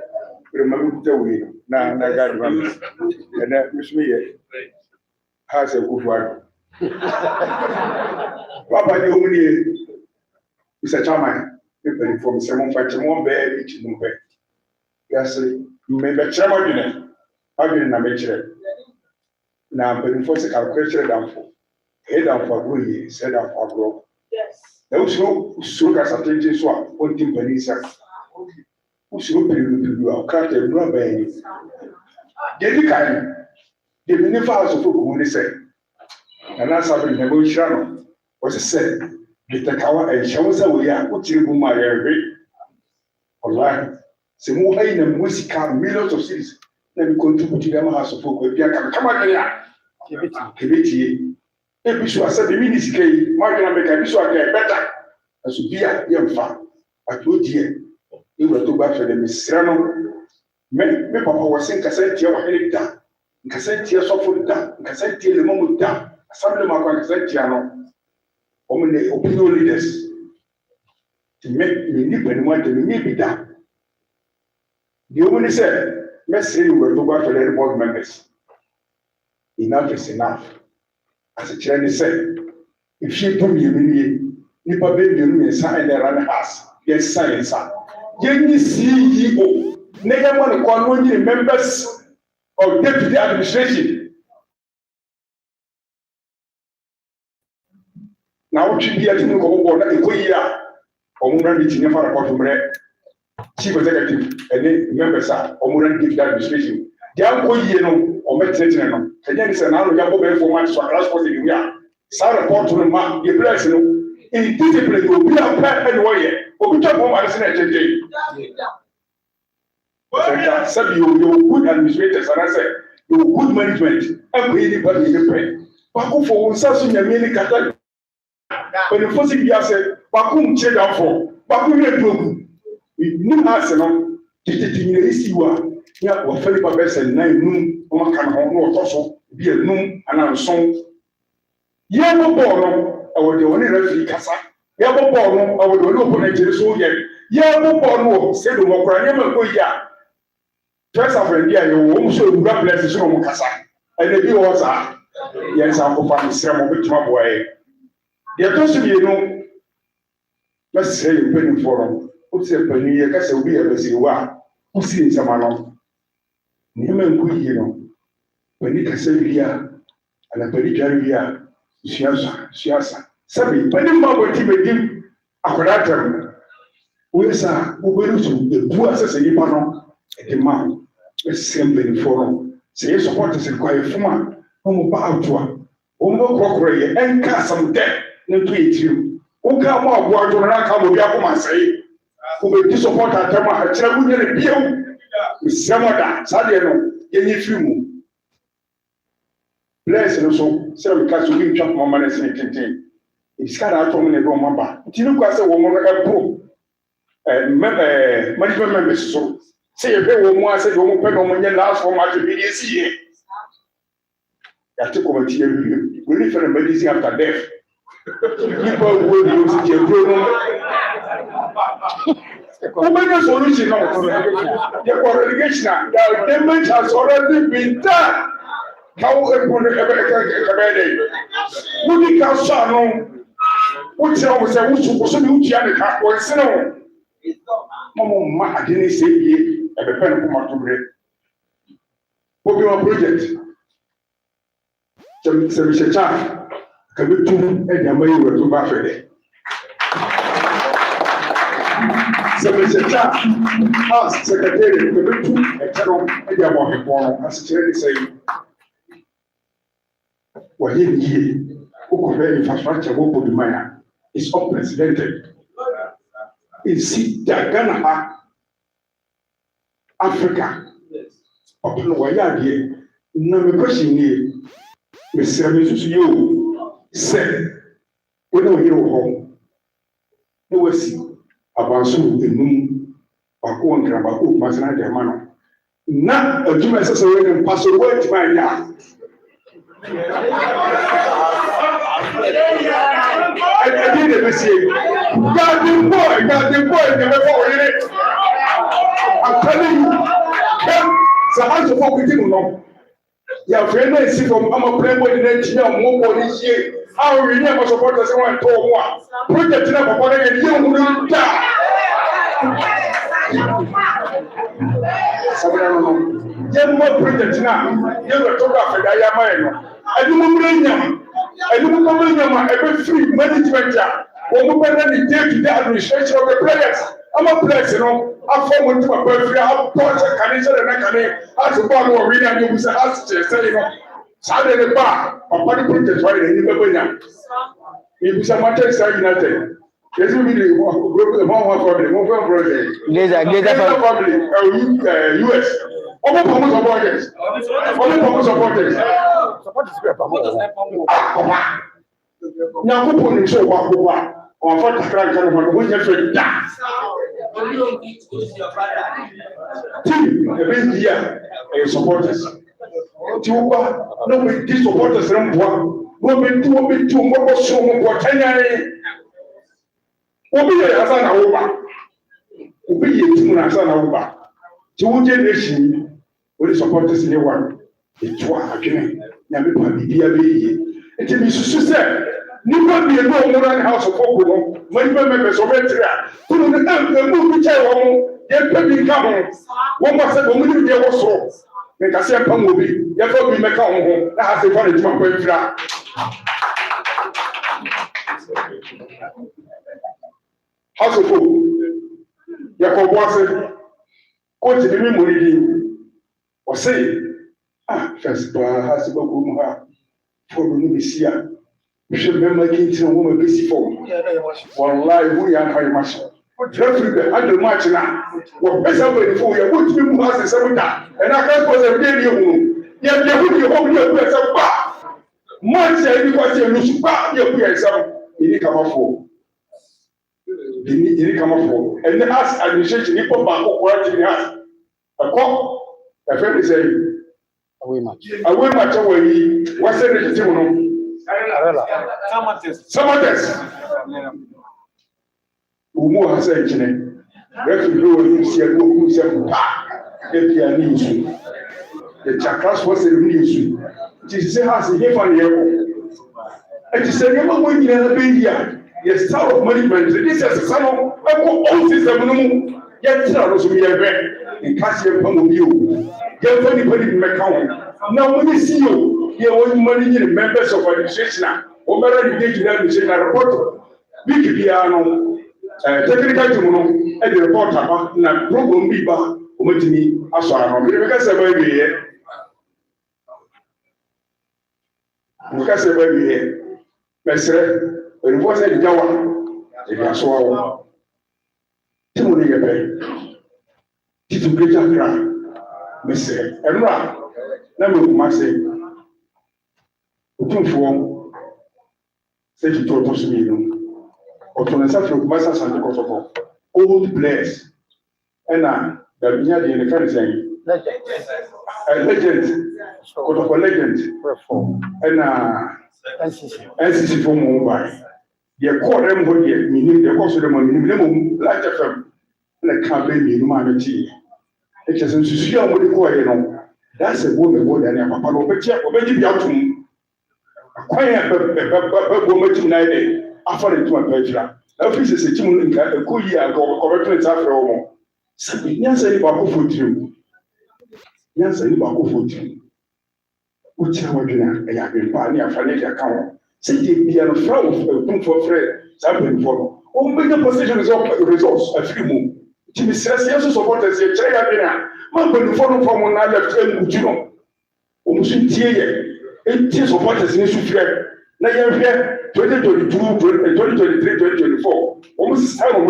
remember the way, now I got one, and that was me. Has a good one. Baba, the woman is a chairman, from someone fighting one bed, each new bed. Yes, maybe chairman, I've been in a mature. Now, but before the calculation down for head down for Willie, said down for growth. Yes. There was no sugar attention swap, one thing Penisa. Who should be our cat and rubber. Get the kind, the benefits of who they say. And that's how the negotiation was said. Get the cow and shows away, what you my area. Alright. So, more in musical millions of cities. Let me contribute to them house of folk. Come on, here. Kibiti. If you said the ministry, Margaret make a visual better. As you be a young fan. At what year? You were too bad for the Missrano. Me, Papa was saying Cassette, your head down. Cassette, your soft down. Cassette, the moment down. Assembly Mark Cassette, Women, the opinion leaders. To make me nip and want to be done. The woman said, let's say we're too bad for the board members. Enough is enough. As a Chinese said, if she put me in Nipa baby and sign the run house, yes, science. Yenny CEO, never want to call one of members of deputy administration. Now, what should be a thing called a queer or more meeting for a bottom chief executive and then members are or more than deputy administration. They are going or meditating. And then it's an hour of 4 months for last person. We are. Some report to the man, the place in discipline will be a pet anyway. But we talk about it. Said you good administrators, and I said you good management. Everybody is different. Baku for Sasu Yamini Kata. When the first thing you said, Bakum check out for Bakum Yadu. We knew us and you are. Yeah, or Philippa Besson, 9 noon, one can hold no tussle, be a noon, and I'm song. Yabo Bono, I would only referee Casa. Yabo Bono, I would only open a so yet. Yabo Bono, said the Mokra, never go ya. First of all, you won't show God bless the Somo Casa. And the view was, yes, I'm going to some of my boy. There does to be no, let's say, penny forum. What's a penny, a castle be a busy one. Who sees some along? Nehmen Guino, when it can say here, and a pericaria, Siasa, Sabi, but the mother will give a collateral. We are who will to the poor as a Yipano, a demand, a same forum. Say supporters in quiet form, whom bow to one, whom will crockery and cast some debt, no tweet you. Who come more work to an come with Yakuma say, who will support our Tama, a travel Samada, Sadiano, any few. Bless and so, several cats will chop my money in Tintin. It's got out from the Romamba. Tinuka, a woman, a pro. management members so say you pay one say you pay no money last for much BDC. That committee we refer to medicine after death. People will use it to What solution now? The relegation, the damage has already been done. How would you count what I was a supposed to be a person? Mamma, I didn't say ye a pen of my bread. What your project? Some child can be two and your money were to Buffet. Some child, ask secretary, can be two and tell them and your money born as a charity say. Well, here, who could very infrastructure will be mine is unprecedented. It's Ghana, Africa. Upon Wayad here, no question here. Mr. Mrs. You said, we don't hear home. No, we see about soon the moon, Baku and Grabaku, Masana Germano. Not a Juma Sassaway and pass away to my yard. I didn't say, God, the boy, never forward it. I'm telling you, so how to walk with him along. Your friend is from I'm a playboy in the more police here. How we never support us one to one. Project number one and you will die. Young more project now. You will talk about the Yamano. I don't bring I don't know every free management. When we the day-to-day administration of the players, I'm a player, you know. I form into my birthday, I bought a canisha and I can ask a bar or read and you will ask to say, you know, Saturday the bar, a party project, right? And you never know. If you say Manchester United, there's going to be the one family, one brother. Family, US. Only promise supporters. Only promise supporters. Now, who put in so what? On what the crowd can have when you're free. Team, the best year, supporters. No, these supporters don't want. Women do what was so much. 10 years. Obi yɛ asa na woba obi yɛ timu na asa na woba ti wo generation we support this new one etu adwene na me pa bibia be yie enti mi susu sɛ nipa bi eno omura ne house of hope no mani be me so betri a tunu ne mu bi kyɛ wɔn yɛ pe bi ka ho wɔn mo sɛ wɔn ni bi wɔ so me ka sɛ pam obi yɛ fa bi me ka ho ho na ha se fa ne tuma pa mfira House of Hope, Yakobwase, Coach the memory, or say, first, has about Gumha for Nubicia. We should remember Kings and woman busy for one live, we are very much. Referee the 100 match now. What best over for you, what people has a seminar, and I can't put a radio. Yet, you will be home your place of bar. Much because you lose back your place in come for. Didn't come up for. And then ask administration, you put back up what you have. A cop, a friend is saying, away much away. What's the Samates. Umo has said, refugee who see a book who said, if you are news. The chakras was a news. She said, has a gift on the airport. And she said, you're going to be here. Yes, style of management. This is a son of all system. Yet, we are in Cassian Pamu. Get anybody in Macau. Now, when you see you, you're only managing members of administration. Or better, you get to the administration report. We could be technical to and the reporter, and program be back. Umetini, as I am. Because I'm very here. Because I'm very here. Mestre. When it wasn't Jawa, it was so. Timothy Gabay. Tito Greater Cry. Mr. Enra. Number of Massey. Looking for. Say to Tosmino. Or to the South of Massa Santa Kosovo. old players. And the Binya in the friend saying, legend, legend, and NCC from Mumbai. The core them would get meaning the cost of the money, like a firm, and a campaign in humanity. It is in Susia with the core, that's a woman more than a papa, but check, or maybe out to me. Quiet, but woman tonight, after it to a pleasure. Office is a team in a good year, correctly after all. Yes, any back of you. Yes, any back of you. Which I would have been buying a financial account. Say, be a fraud for Fred, something for. Oh, make the position is up results a few more. Jimmy says, yes, supporters, a chair. Man, when you follow from one left end, you know. Almost in tear, 18 supporters in issue fair. Now you're here 2022, 2023, 2024. Almost time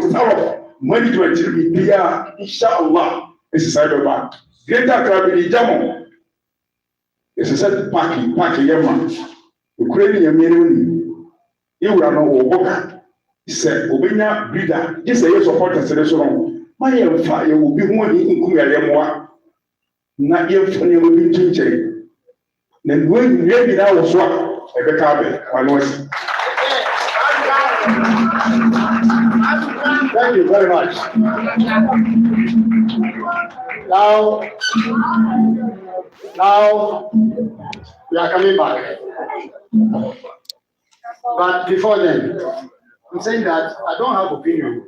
management will be there, inshallah. This is cyberback. Greater crab in the Jamo. This is a parking, Yama. Ukraine, Yamini. You will know Oboka. He said, Obina breeder. This is a supporters in the salon. My young fire will be more in Kuya. Not yet for you will be changing. Then when you read it out of swap, a better one. Thank you very much. Now we are coming back. But before then, I'm saying that I don't have opinion.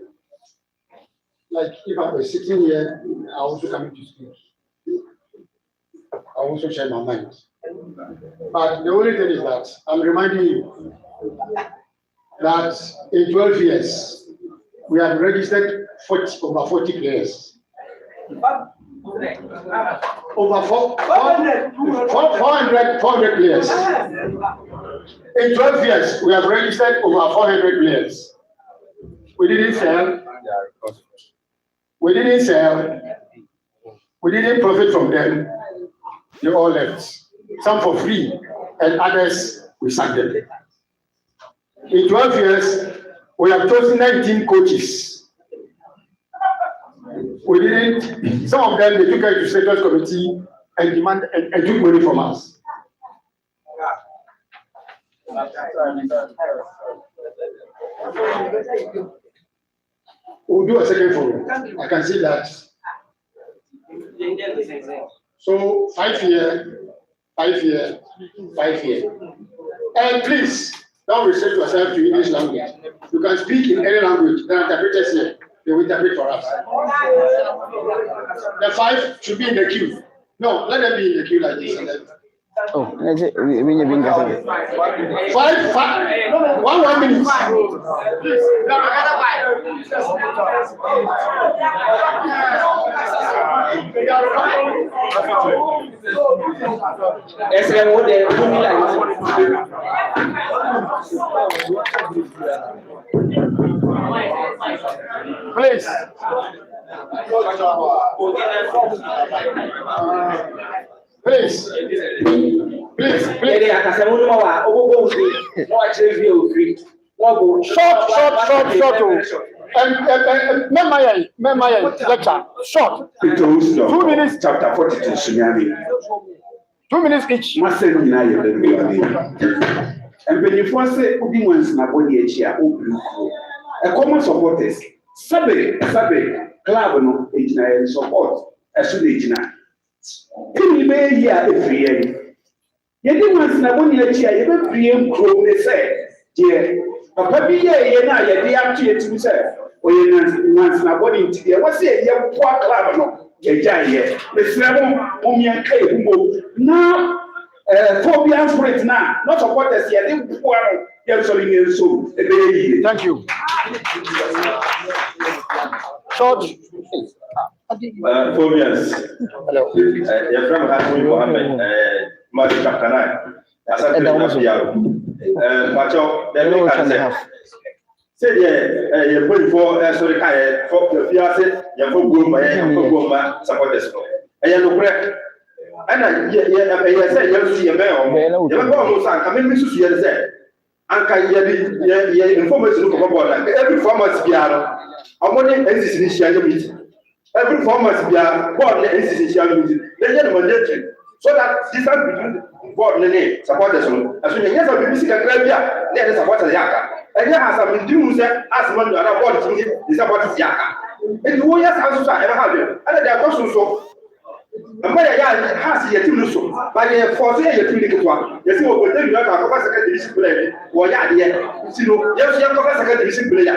Like if I was sitting here, I also come to speak. I also share my mind. But the only thing is that I'm reminding you that in 12 years, we have registered over 40 players. Over 400 players. In 12 years, we have registered over 400 players. We didn't sell. We didn't profit from them. They all left. Some for free, and others we sacked them. In 12 years, we have chosen 19 coaches. We didn't, some of them, they took us to status committee and demand and took money from us. We'll do a second photo. I can see that. So 5 year. And please, don't restrict yourself to English language. You can speak in any language. There are interpreters here. They will interpret for us. The 5 should be in the queue. No, let them be in the queue like this. Oh, let's say we been 1 minute. Please. Please. Short. And lecture. Short. 2 minutes. Chapter 42, Sunyani. 2 minutes each. And when you first say, Udi ones na body here, a common supporters, Sabe, club no, ejina support, as soon as ejina. Can you be here every year? You didn't want to know when you ever create grow, they say, dear, Papa be here, now you're the actually to say, or you want to body into the what's it, your poor club no, you're giant, the Slavon, Omian K. Now. Phobia spirit now, not supporters here. They poor, they're selling in so. Thank you. Short. Phobias. Hello. Your friend Hassan Mohammed, Mark Kapkana. As I said, Pacho, the can say, you're going for the Fiaset, you're for supporters. And you're correct. And I say, you see a mail. You never almost come in, Mrs. Yelze. and can ye information of about every farmer's piano. I'm on the NCC meeting. Every farmer's piano, board the NCC meeting. They get mandatory. So that distance between board and the name supporters. As soon as you have a music and graveyard, let us support the Yaka. And there has some doing as one other board is about Yaka. And the warriors also ever have it. And they are also so. And when I has yet to so, but they force a two one. Yes, you will tell you that our second division player, or yet, you know, yes, you have a second division player.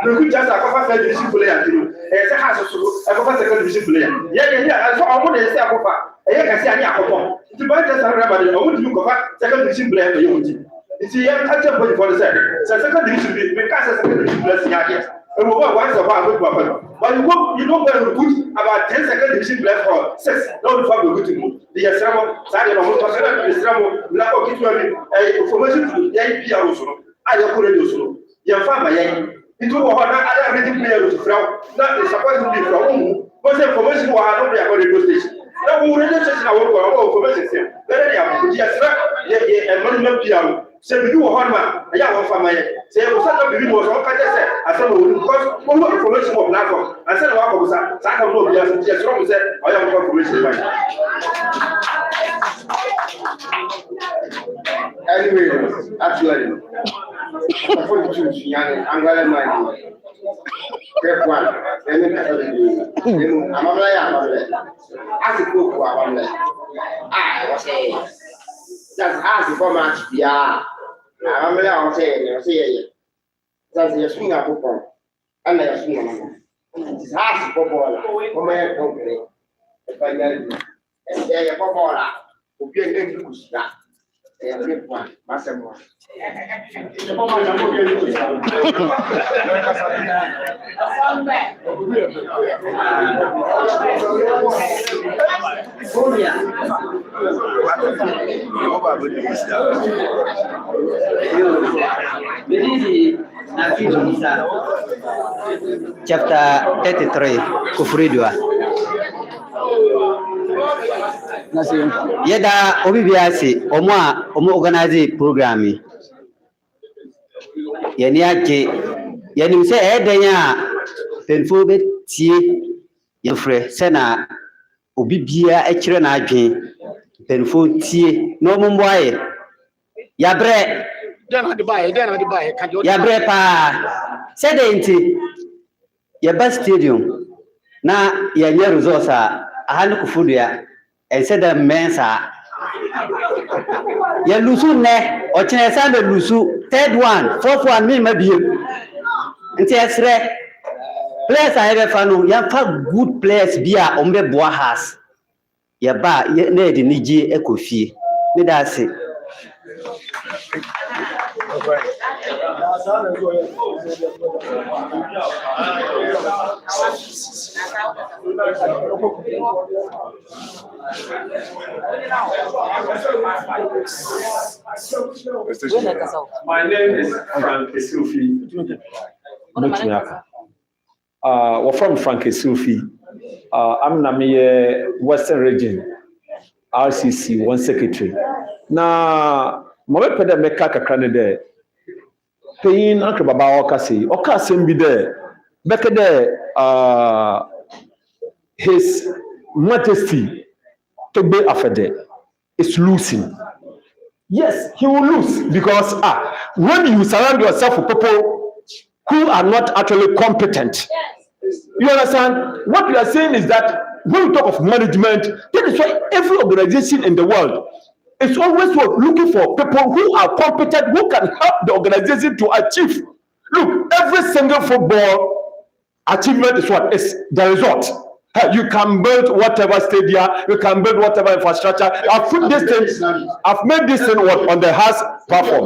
You could just have a first division player, as a house of a second division player. Yeah, so I want to say about. I can say I am to buy just a rabbi, I want to look at second division player. It's a young touch point for the second division, because a second division player. And we want once about good weapon. But you don't put about 10 second division players for 6. Not before we go to move. The Yasramo, Sadio, Yasramo, Lapo, information to the NPR also. I don't put it also. Your family, it will have other reading players to throw. Not the supposedly from whom was information who are not the radio station. Now we will just our information. Very yes, and monument piano. Say we do a horma, a young family. Say we set up the video was all kind of say. I said because we want information of platform. I said what was that? I don't know. Yes, wrong. Said I have information. Anyway, actually, before you choose, young, I'm going to mind. Step one. I'm a player. As a cook, I'm a I was saying. That's as the format, yeah. I'm going to say, that's your swing up for and I swing. It's hard for my company. If I get it, and they are for who be a good push that. They are good one, Master. Chapter 33, Kufridwa. Yeda obibiasi omo organize programme. Yeni ake yeni se edenya penfo betie yefre se na obibia ekire na adwen penfo tie no momboaye yabre yabre pa se de nti yeba stadium na yenye resource ahanu Kufudua and said the mensa ya lusu ne o chine sa be lusu third one fourth one me ma biem nti esre players are ever fanu ya fa good players bia o mbe boa has ya ba na edi niji ekofie me da se My name is Frank Esufi. We're from Frank Esufi. I'm Namiye Western Region, RCC, one secretary. Now, my peda meka kakra de pain uncle baba okase be there. Back there, His Majesty to be after is losing. Yes, he will lose because when you surround yourself with people who are not actually competent, you understand? What we are saying is that when we talk of management, that is why every organization in the world is always looking for people who are competent, who can help the organization to achieve. Look, every single football achievement is what is the result. You can build whatever stadium, you can build whatever infrastructure. I've made this thing on the house platform.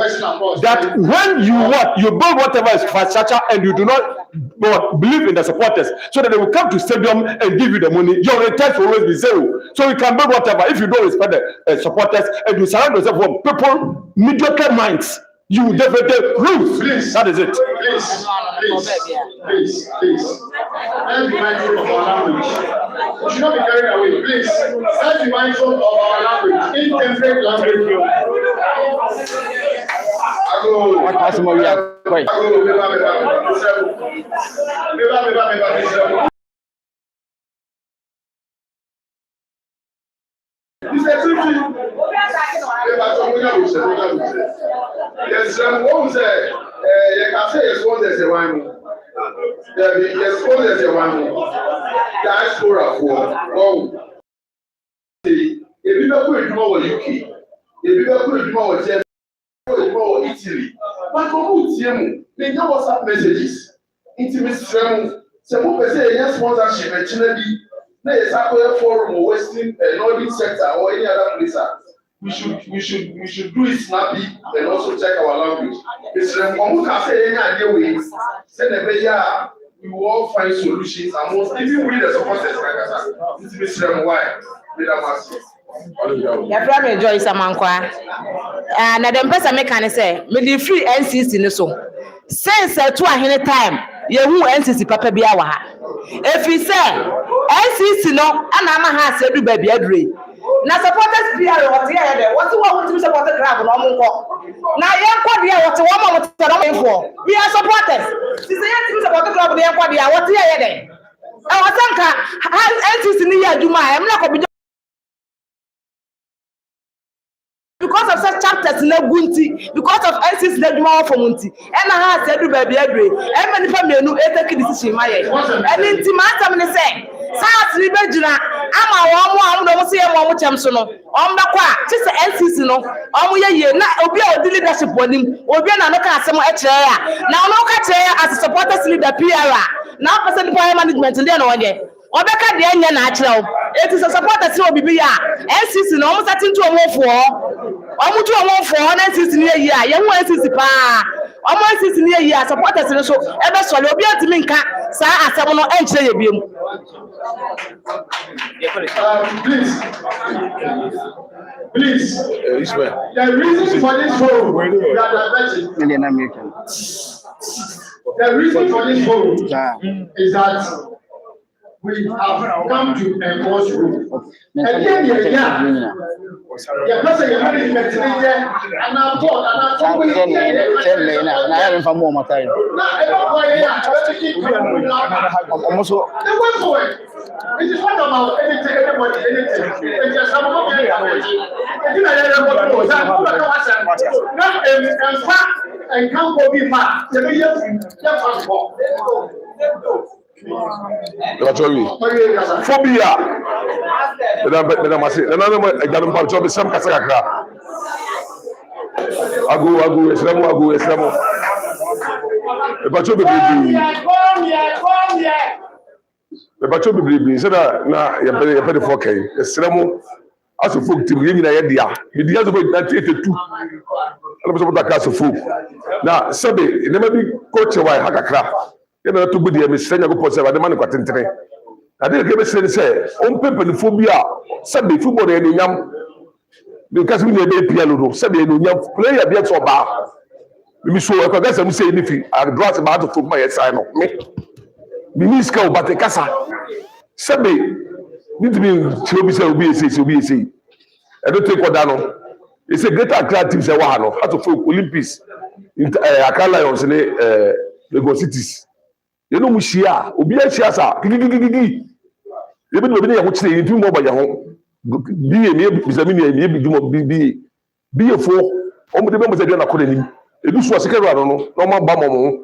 That when you build whatever infrastructure and you do not believe in the supporters, so that they will come to stadium and give you the money, your returns will always be zero. So you can build whatever. If you don't respect the supporters and you surround yourself with people, mediocre minds, you will definitely lose. Please, that is it. Please. Let's be mindful of our language. We should not be carried away. Please, let's be mindful of our language, intemperate language. Yes, what was that? You can say yes, one there's a one. Yes, one there's a one. Diaspora for wow. If you don't put it more UK, if you don't put it more Italy, but for who they know WhatsApp messages. Intimate strength. Some people say yes, sponsorship, actually. There is a forum or Western Nordic sector or any other place. We should do it snappy and also check our language. It's can say any idea ways. Say the we will all find solutions and most even with the supporters like us. It's Mr. Why? Your brother Joyce Amankwa. And the person make can say, me the free NCC no so. Since to a any time, you who NCC papa bi awa ha. If he say NCC no, anama ha say do baby adre. Na supporters PR what here there. What you want to support the club no mo nko. Na ye nko dia what one mo tell no for. We are supporters. Since you to support the club dey nko dia what here there. E what nka NCC ni ya adwuma e me na ko because of such chapters na gunti, because of NCC na adwuma for munti. E na ha say do baby adre. E me ni family no e take decision ma ye. E ni nti ma tam ni say SARS ni be jina ama wo no se ye mo chem so no ombekwa ti se NCC no omo ye na obi a odi leadership wonim obi na no ka asem e kire ya na no ka kire ya as supporters leader PR na person for management dey na wode obeka de anya na akire wo it is a supporters obi bi ya NCC no omo satin to omo fo omo to omo fo na NCC ni ye ya ye hu NCC pa omo NCC ni ye ya supporters no so e be sole obi antimi nka sa asem no e kire ye biem. Please. The reason for this forum, we are diverting. The reason for this forum is that we have come to enforce rules. And then the person you management and our board and our company. It is not about anything, anybody, anything. It's just some of them. And can't go be mad. Phobia. Madam, I say, the Bacho be said na ya pede for kai esremo aso folk team yin na ya dia me dia so 1982 ala so bota ka so folk na sebe ne ma bi coach why hakakra ya na to budi me senya go pose ba de man kwatentere na de ke be say on pepe ni phobia sebe football e no nyam because we need be piano do sebe no nyam player bi so ba mi so e ko ga say ni fi address ba to folk ma yes I know me Miniska o bate kasa sebe nitimi chobi se obi ese e do take oda no e say greater creative se wa no how to folk Olympics Accra Lions ne Lagos cities you know mushia obi a shia sa gigigigigi e bi no bi ne ho kire yin mo ba ya ho bi e mi bizamini e mi bi dumo bi e fo o mo de be mo se de na ko ni e du so sekere no no ma ba mo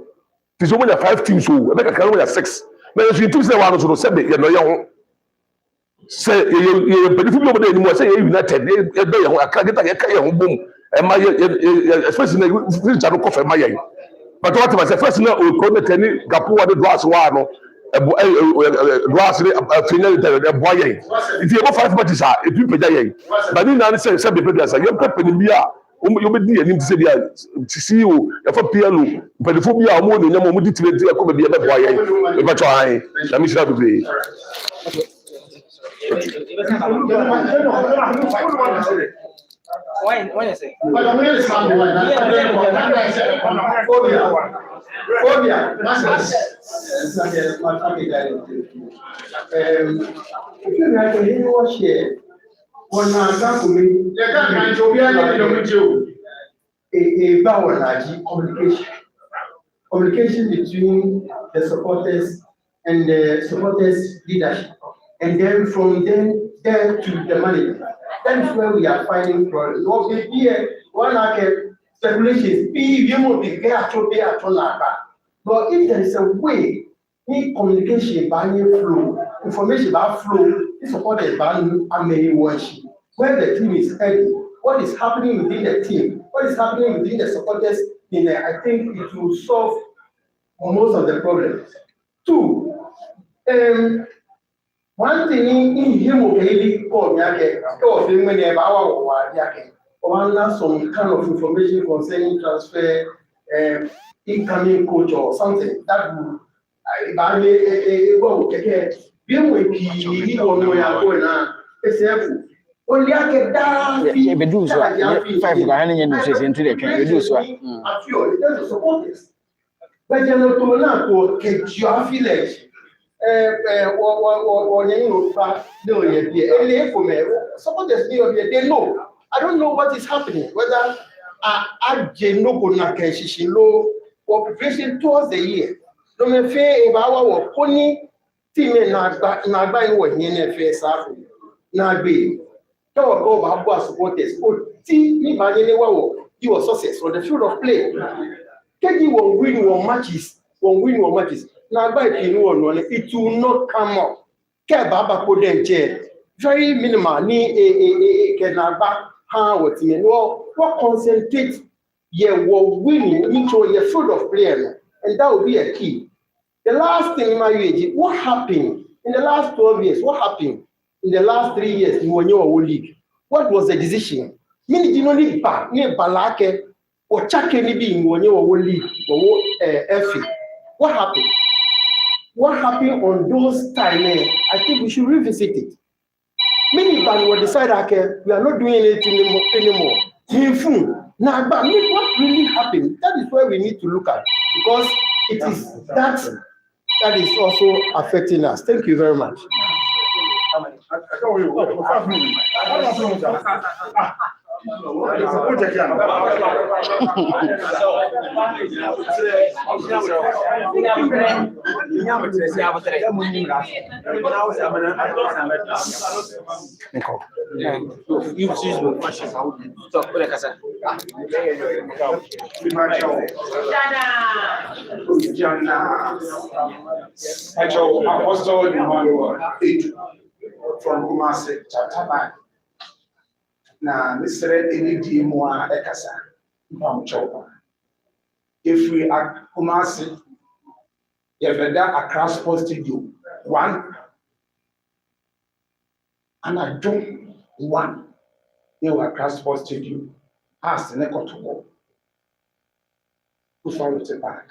This woman have 5 teams, so I make a career 6. Now, if you two say one, so say you know you say you benefit over there anymore. Say you United, you I can't get a boom. And my especially channel coffee my but what I say first now we call the any gapu the glass one glass final the boy. If you have 5 matches, if you pay but then say be pay you pay me you be di enim se dia CEO ya fa PLO pedifo bia mo no nyam mo di tire di akọ be boa yen e ba cho han na mi shira be When you say If I can hear what share, one example, a power communication between the supporters and the supporters leadership, and then from there to the management. That is where we are finding problems. What we hear, one speculations, but if there is a way, in communication by flow, information about flow, is supported by a many worship, where the team is heading, what is happening within the team, what is happening within the supporters, I think it will solve most of the problems. Two, one thing in him okay, some kind of information concerning transfer, incoming coach or something that will they know. I don't know what is happening, whether or preparation towards the year. No me fe about our pony team na buy what here first half. Na be talk about our supporters. Oh, team me by you was success on the field of play. Can you win one matches? Now by it will not come up. Baba very minimal ni kenaba ha what concentrate winning into your field of play, and that will be a key. The last thing in my age, what happened in the last 12 years? What happened in the last 3 years in Wanyo League? What was the decision? Mini did not need back near Balake or Chakeni being Wanyo League or Effie. What happened? What happened on those times? I think we should revisit it. Many people will decide, okay, we are not doing anything anymore. Now, but what really happened? That is where we need to look at, because it is that is also affecting us. Thank you very much. You choose the questions. I will talk. Apostle Emmanuel from Kumasi, Chataba. Na Mr. Enidi Moa Ekasa, Chopa. If we are Kumasi, if we are across Sports Studio, one, and I don't one, you are across Sports Studio, ask the Neko to go. Who found it back?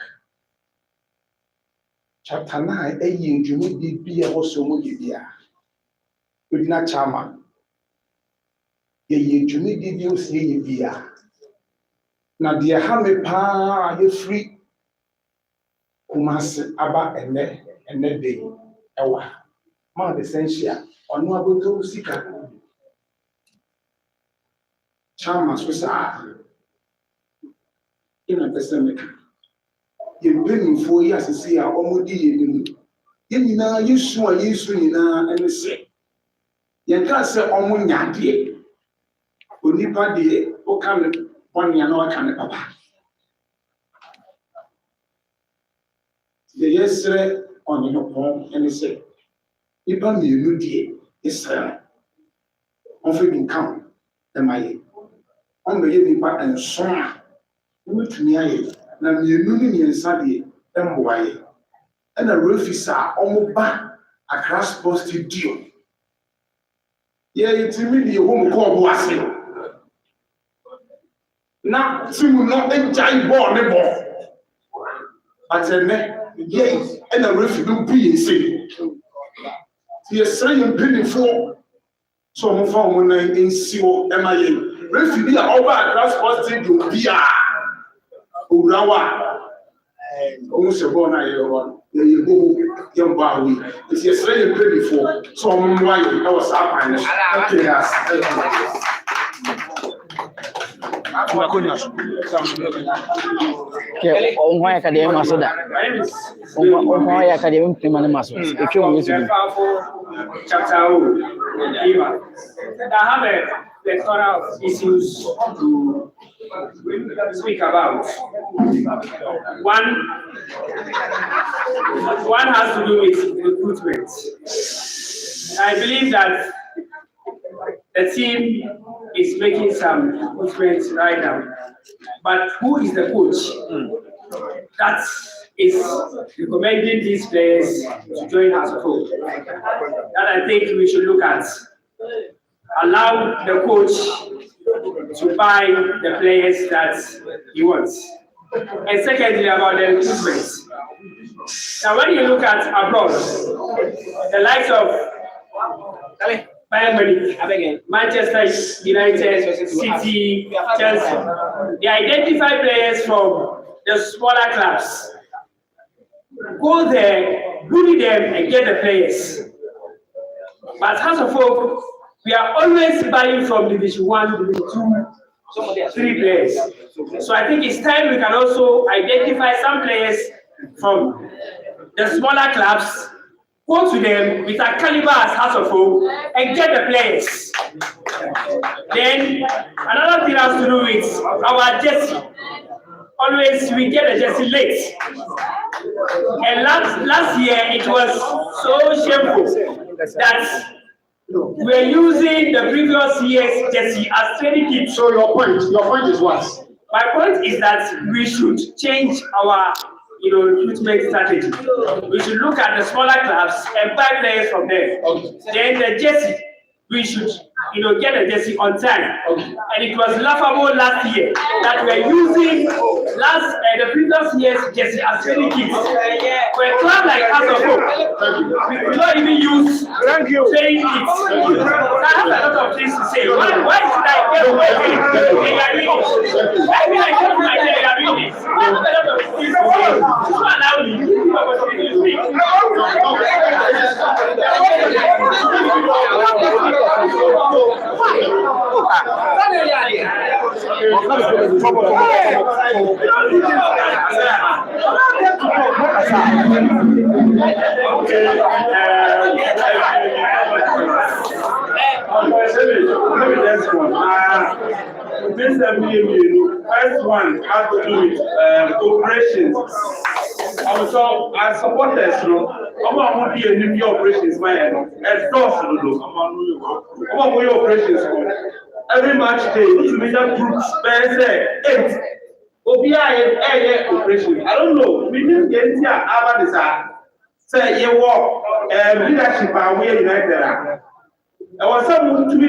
Chapter 9, a year, you need be also Mugia. With not Chama. Ye juni videos ye via. Na dear Hame pa ye free Kumasi Aba and day. Ewa. Mount Essentia or no able to sika. Chamas was in a testament. You've been 4 years to see our omodi. You know, you swore you swing and say, you can't say omunya. Unipa de okan one ya no aka ne papa. The yesterday on your home and say, Ipa me you die Israel. On fit count the my on the nipa and so no to me aye na me you ni nsa de emboaye. And a refisa omo ba across Sports Studio. Yeah, it's really a home call boase. Now, you not enjoy born but yes, and a refugee be say. Yes, saying before some found when I in Sio MIA. Refugee over across Sports Studio, Bia Urawa, almost a born. You go young boy. It's your friend you pray before. So why I was up and okay, yes. Onwa academy masoda. Onwa academy primary maso. If you use it. Chapter I have a plethora of issues to speak about. One has to do with recruitment. I believe that the team is making some recruitment right now, but who is the coach that is recommending these players to join as a coach? That I think we should look at. Allow the coach to buy the players that he wants. And secondly, about the recruitment. Now, when you look at abroad, the likes of Bayern Munich, Manchester United, City, Chelsea, they identify players from the smaller clubs. Go there, bully them, and get the players. But as a folk, we are always buying from Division 1, Division 2, 3 players. So I think it's time we can also identify some players from the smaller clubs, go to them with a caliber as House of Hope, and get the players. Then another thing has to do with our jersey. Always we get a jersey late. And last year it was so shameful that we're using the previous year's jersey as training kit. So your point is what? My point is that we should change our recruitment strategy. We should look at the smaller clubs and buy players from them. Okay. Then the jersey, we should get a jersey on time. Okay. And it was laughable last year that we're using the previous year's jersey as training kits. For a club like House of Hope, we could not even use training kits. I have a lot of things to say. Why should I get away with it? Why will I get my capabilities? I have a lot of things to say. So allow me to speak. First one has to do with operations. So as supporters, I'm going to be new operations, operations. Every match day, which major groups, say 8. OBI operations. I don't know. We need to get here about this. Say you walk leadership and we united. There was some to be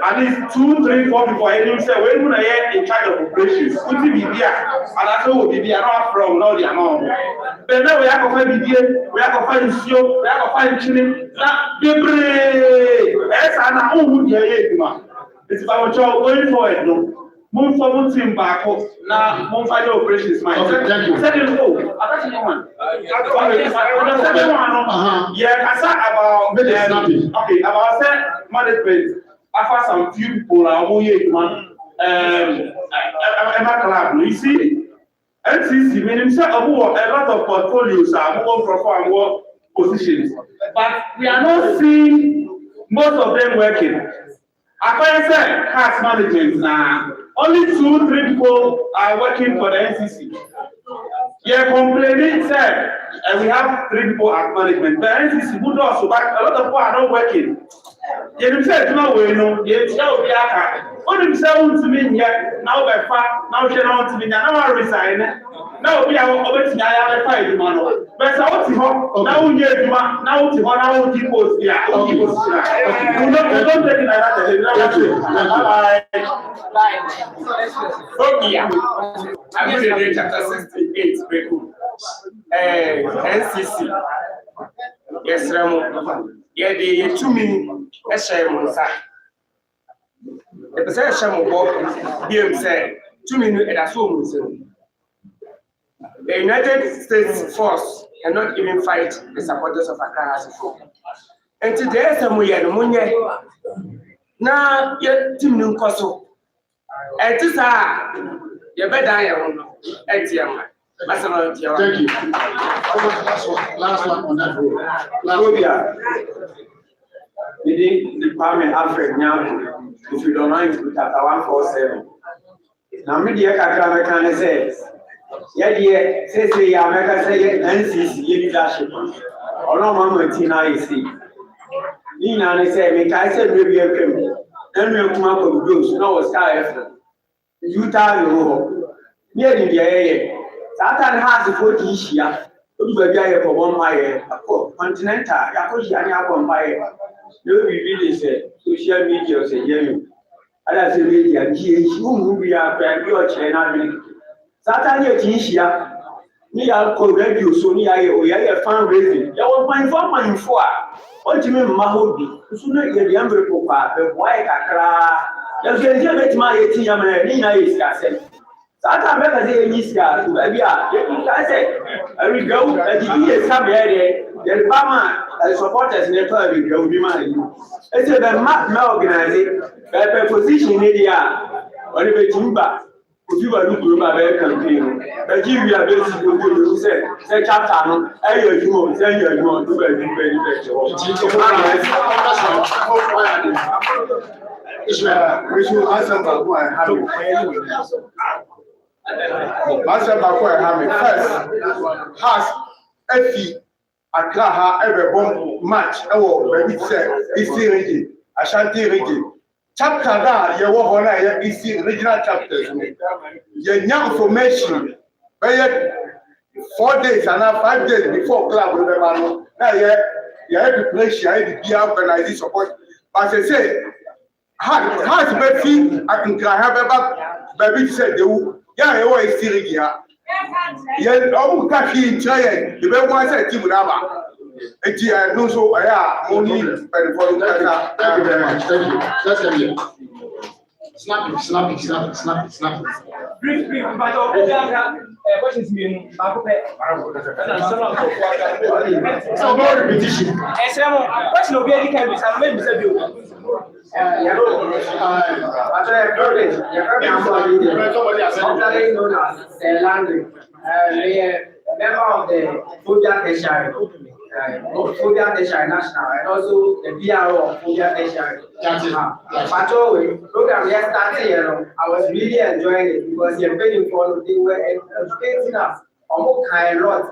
at least 2, 3, 4 people. I didn't say when I am in charge of operations. Could be here, and I know be not from no the amount. But now we have to find video, we have to find show, we have to find chilling. Now, yes, and I own the it's about going forward. No. Move forward team back up. Now, move for the operations. Okay, thank you. Second, one. Second one, yeah, I said about okay, about management. After some few people are you see, NCC meaning a lot of portfolios are more from more positions, but we are not seeing most of them working. According to cash management now, only 2, 3 people are working for the NCC. Yeah, complaining said, and we have 3 people at management. The NCC would also, but a lot of people are not working. You said, no, we know, you tell me, what do you say to me here? Now we're far, now you're not to me, now I resign. Now we are over to I have a fight, man. But I want to hope, now we get now to one hour people here. Don't take it like that. Okay, I'm going to read chapter 68, NCC. Yes, Ramo. Yeah, the 2 minutes, the possession of him said 2 minutes at a home. The United States Force and not even fight the supporters of Accra House of Folk. And today, some way, and Munye, now your team new Koso. And this are your bed. I am at Yama. Thank you. Last one on that road. Lavobia. Within the Department Alfred now, if you don't mind, we chapter 147. Now, media can say, yeah, say, America say, NCC leadership. Or no, Mamma Tina is see. Nina say, make I said, maybe a came. Then we'll come up with blues, no sky effort. You tell you, near the air. Satan has the 40 years. Baby, for 1 mile, continental, Yakoshia, 1 mile. You really say, social media say, yeah. I say, media, whom we are very much and Satan, your Tisha, me, I'll call radio, so near a fundraising. You will find 4.4. What do you mean, Mahobi? Sooner get the umbrella, the white Accra. You can get my 18 Nina is cassette. Satan better say any scar, maybe I say, I will go and the years come here, the Bama supporters never will go be married. It's a map organizing, but position in the air, or if it's Jumba, if you are looking at my campaign, but you are basically going to say, Chapter, I hear you won't send you want to be very We should answer about who I have it. Answer about who I have it. First, has Effie Accra ever bomb match? Oh, baby said, it's still reading. Ashanti reading. Chapter that you walk on is regional chapters. You know information. But 4 days and now 5 days before club remember. Now you have to play, you have to be organized support. But I say, has Betty I can have about baby said you always still here. Yeah, oh, Kashi trying. The very one said Tim Nava. And no, so I only Thank you very much. Thank you. Let's get here. Snap it. Brief, but what is mean? So no repetition. Question of any kind of maybe said you. Member of the Phobia Tertiary, Phobia Tertiary National, and also the BRO of Phobia Tertiary. Program yesterday, I was really enjoying it because you're paying for they were educating us. Almost kind of lot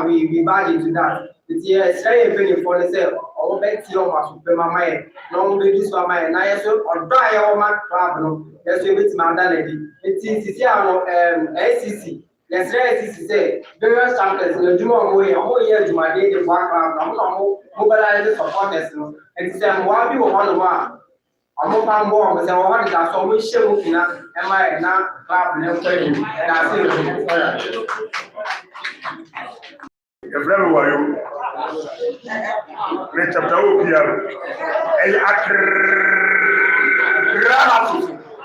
we badge into that. It's very paying for the sale. Or bet you must pay my mind. No babies for my nice or dry or my problem. Yes, you with my daddy. It is SCC. Let's say various champions in the Juma way, a whole year to my day, the one mobilize the supporters. And it's them one people on the one. I'm not more, but what is that? So we show looking at am I now club and everything. And I say, If everyone, let's have the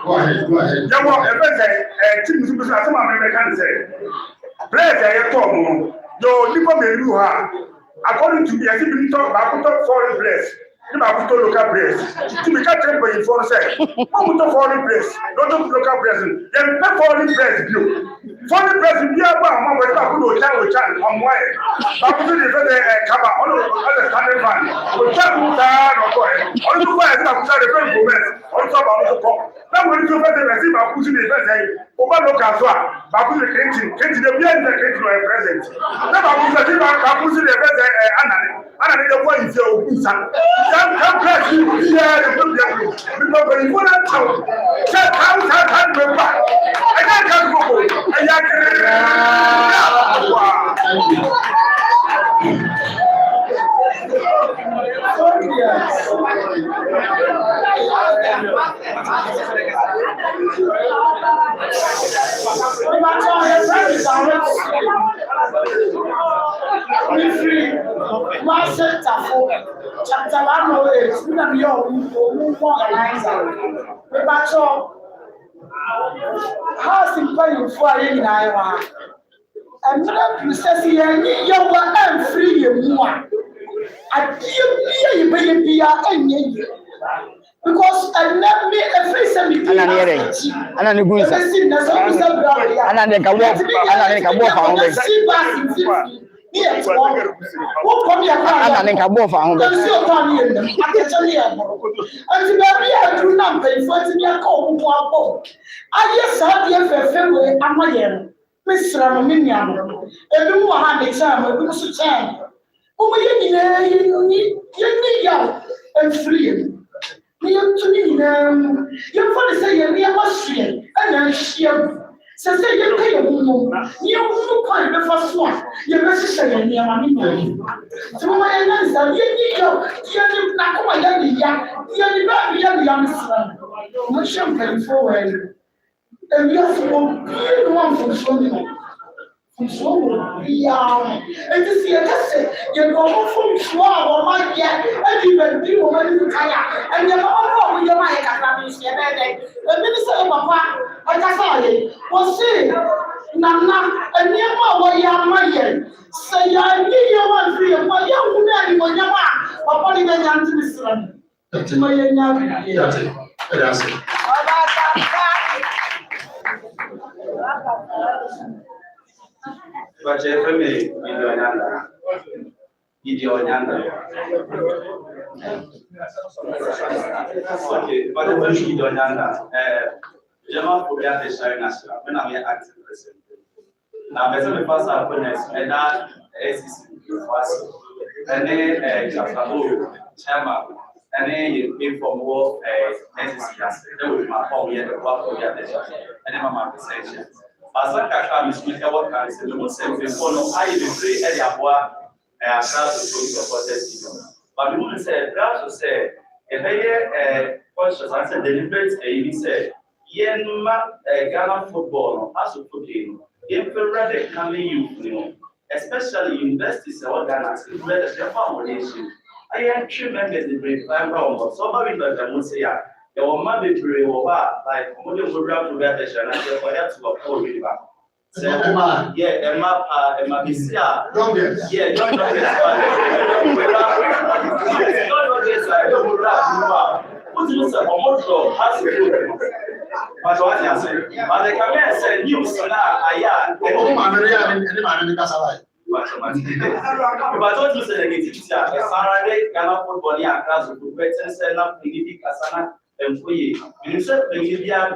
Go ahead. You want a team to some American say. Play a tom, your Nico Meruha. According to the activity talk about foreign place, you have to local place. To be catching by your phone say, I'm to foreign place, not local place. Then the foreign place view. Foreign place view about my child on way. Back to the cover all the standard van. We'll tell you that or go ahead. All the way after the very moment, also about the call. Now when you first receive a pushing the event, over local as well. Babu the Kentin, the beer the Kentin are present. Now Babu the pushing the event, Anna, the one is your son. Come press you here and put them because when you want to check how to back. I can't go. Chapter 108, we are your organizer. House in Paying for in Iowa. I'm not processing any young one and free you more. I feel be a because I never made a face and be ana ne gunsa ana ne ka bo fa ho you want to say you're near Austrian, and then she says, you pay a woman. You find the first one. You're necessarily near my name. So, my answer, you're not my young son. Much champagne forward. And you have one from Switzerland. Yeah, and this year, you're going from Schwab or my yet, and even do woman in Kaya, and you're not with your mic at the minister of Papa, I saw it, was saying, Nana, and near my young man, say, I need your one free of my young woman, my young man, upon the young to this one. That's my young, that's it. But family, Gideonanda. Okay, but the family Gideonanda, German Korea is showing us when I'm here acting president. Now, better me pass our goodness, and that is first, and then Chapter Chairman, and then you pay for more necessities. Then we might call here the work of the and then my presentation. As I can speak about cancer, the Muslim people I will pray at the Abua and class to support this. But the woman said, Brad say, a very conscious answer deliberate, he said, Yenma Ghana football, as a football, infrared the coming youth, especially universities or Ghana, where the foundation. I am tremendous in the time round, so maybe the Musia. There were maybe brave over like only would have to get the channel for that to a poor river. Yeah, Emma Bisia. Yeah, don't know this. What do you say? Omoto has to do. But what I say, but the camera said, "You said, I But what you say again? Saturday, Ghana football here across the group. Let's say na Piggy Kasana and Fuyi. You said Piggy here.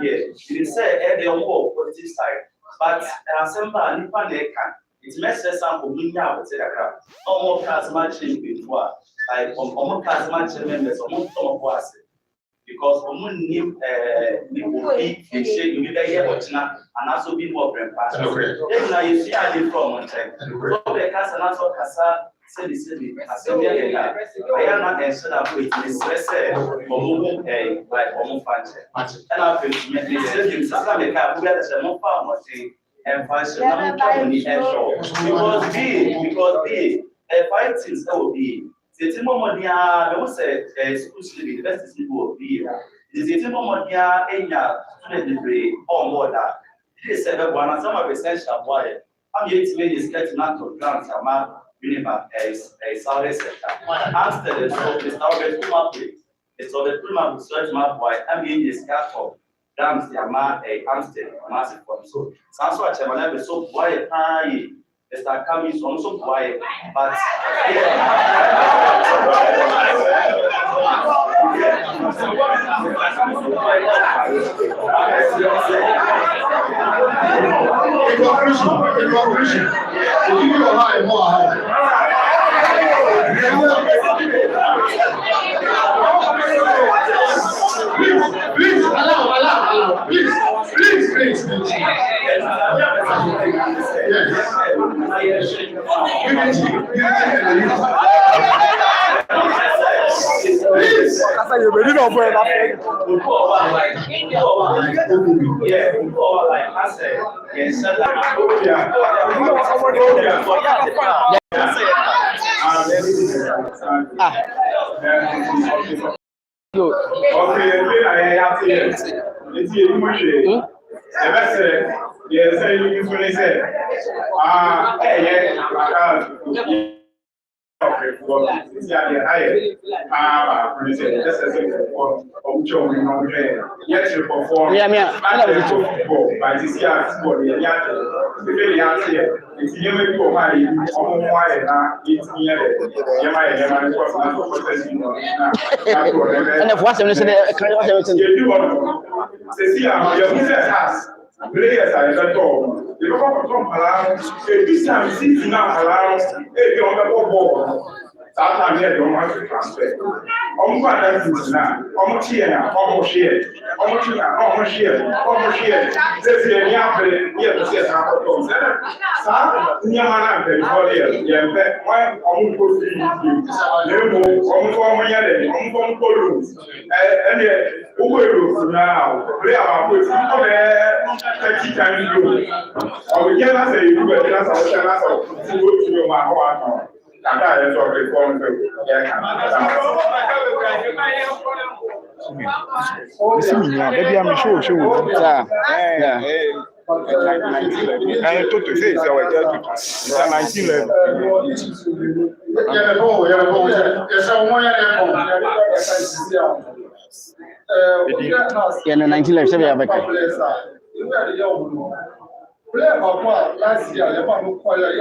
You said the war positive side. But Assemble Nipa Nekan. It makes sense some Ominya would say that. Almost as much before, like almost as much members, almost some of us. Because you will be in shape, you will be here watching and also be more prepared. Then now you see how they from one time. So the Casa Naso Casa said the city, Assembly, I am not answered up with this lesson for moving like Homo Fancher. And I feel the city, Saka Meka, who has a more power and fashion, because be a fight things that will be. C'est un moment dia, mais on sait, school university will be. C'est un moment dia, enya, student degree, or more that. This is a one, some of essential boy. I'm yet to make this getting out of grants, ama, minimum, a salary sector. After the so, the salary come up with. So the prima search map boy, I'm in this cat for grants, the ama, a Amstead, massive form. So, some sort of a so boy, they start coming so quiet, but Please, allow. Please. Yes, I use when I say, okay, well, yeah, when you say, just as yes, you perform. Yeah, By this year, sport, the very here. It's you may go high, it's near and if what's the your business has players are at all. The government come around, this time, since now around, you're on the ball. Sometimes you don't want to transfer. That is now. Here, almost here. This year, Player last year, you want to call your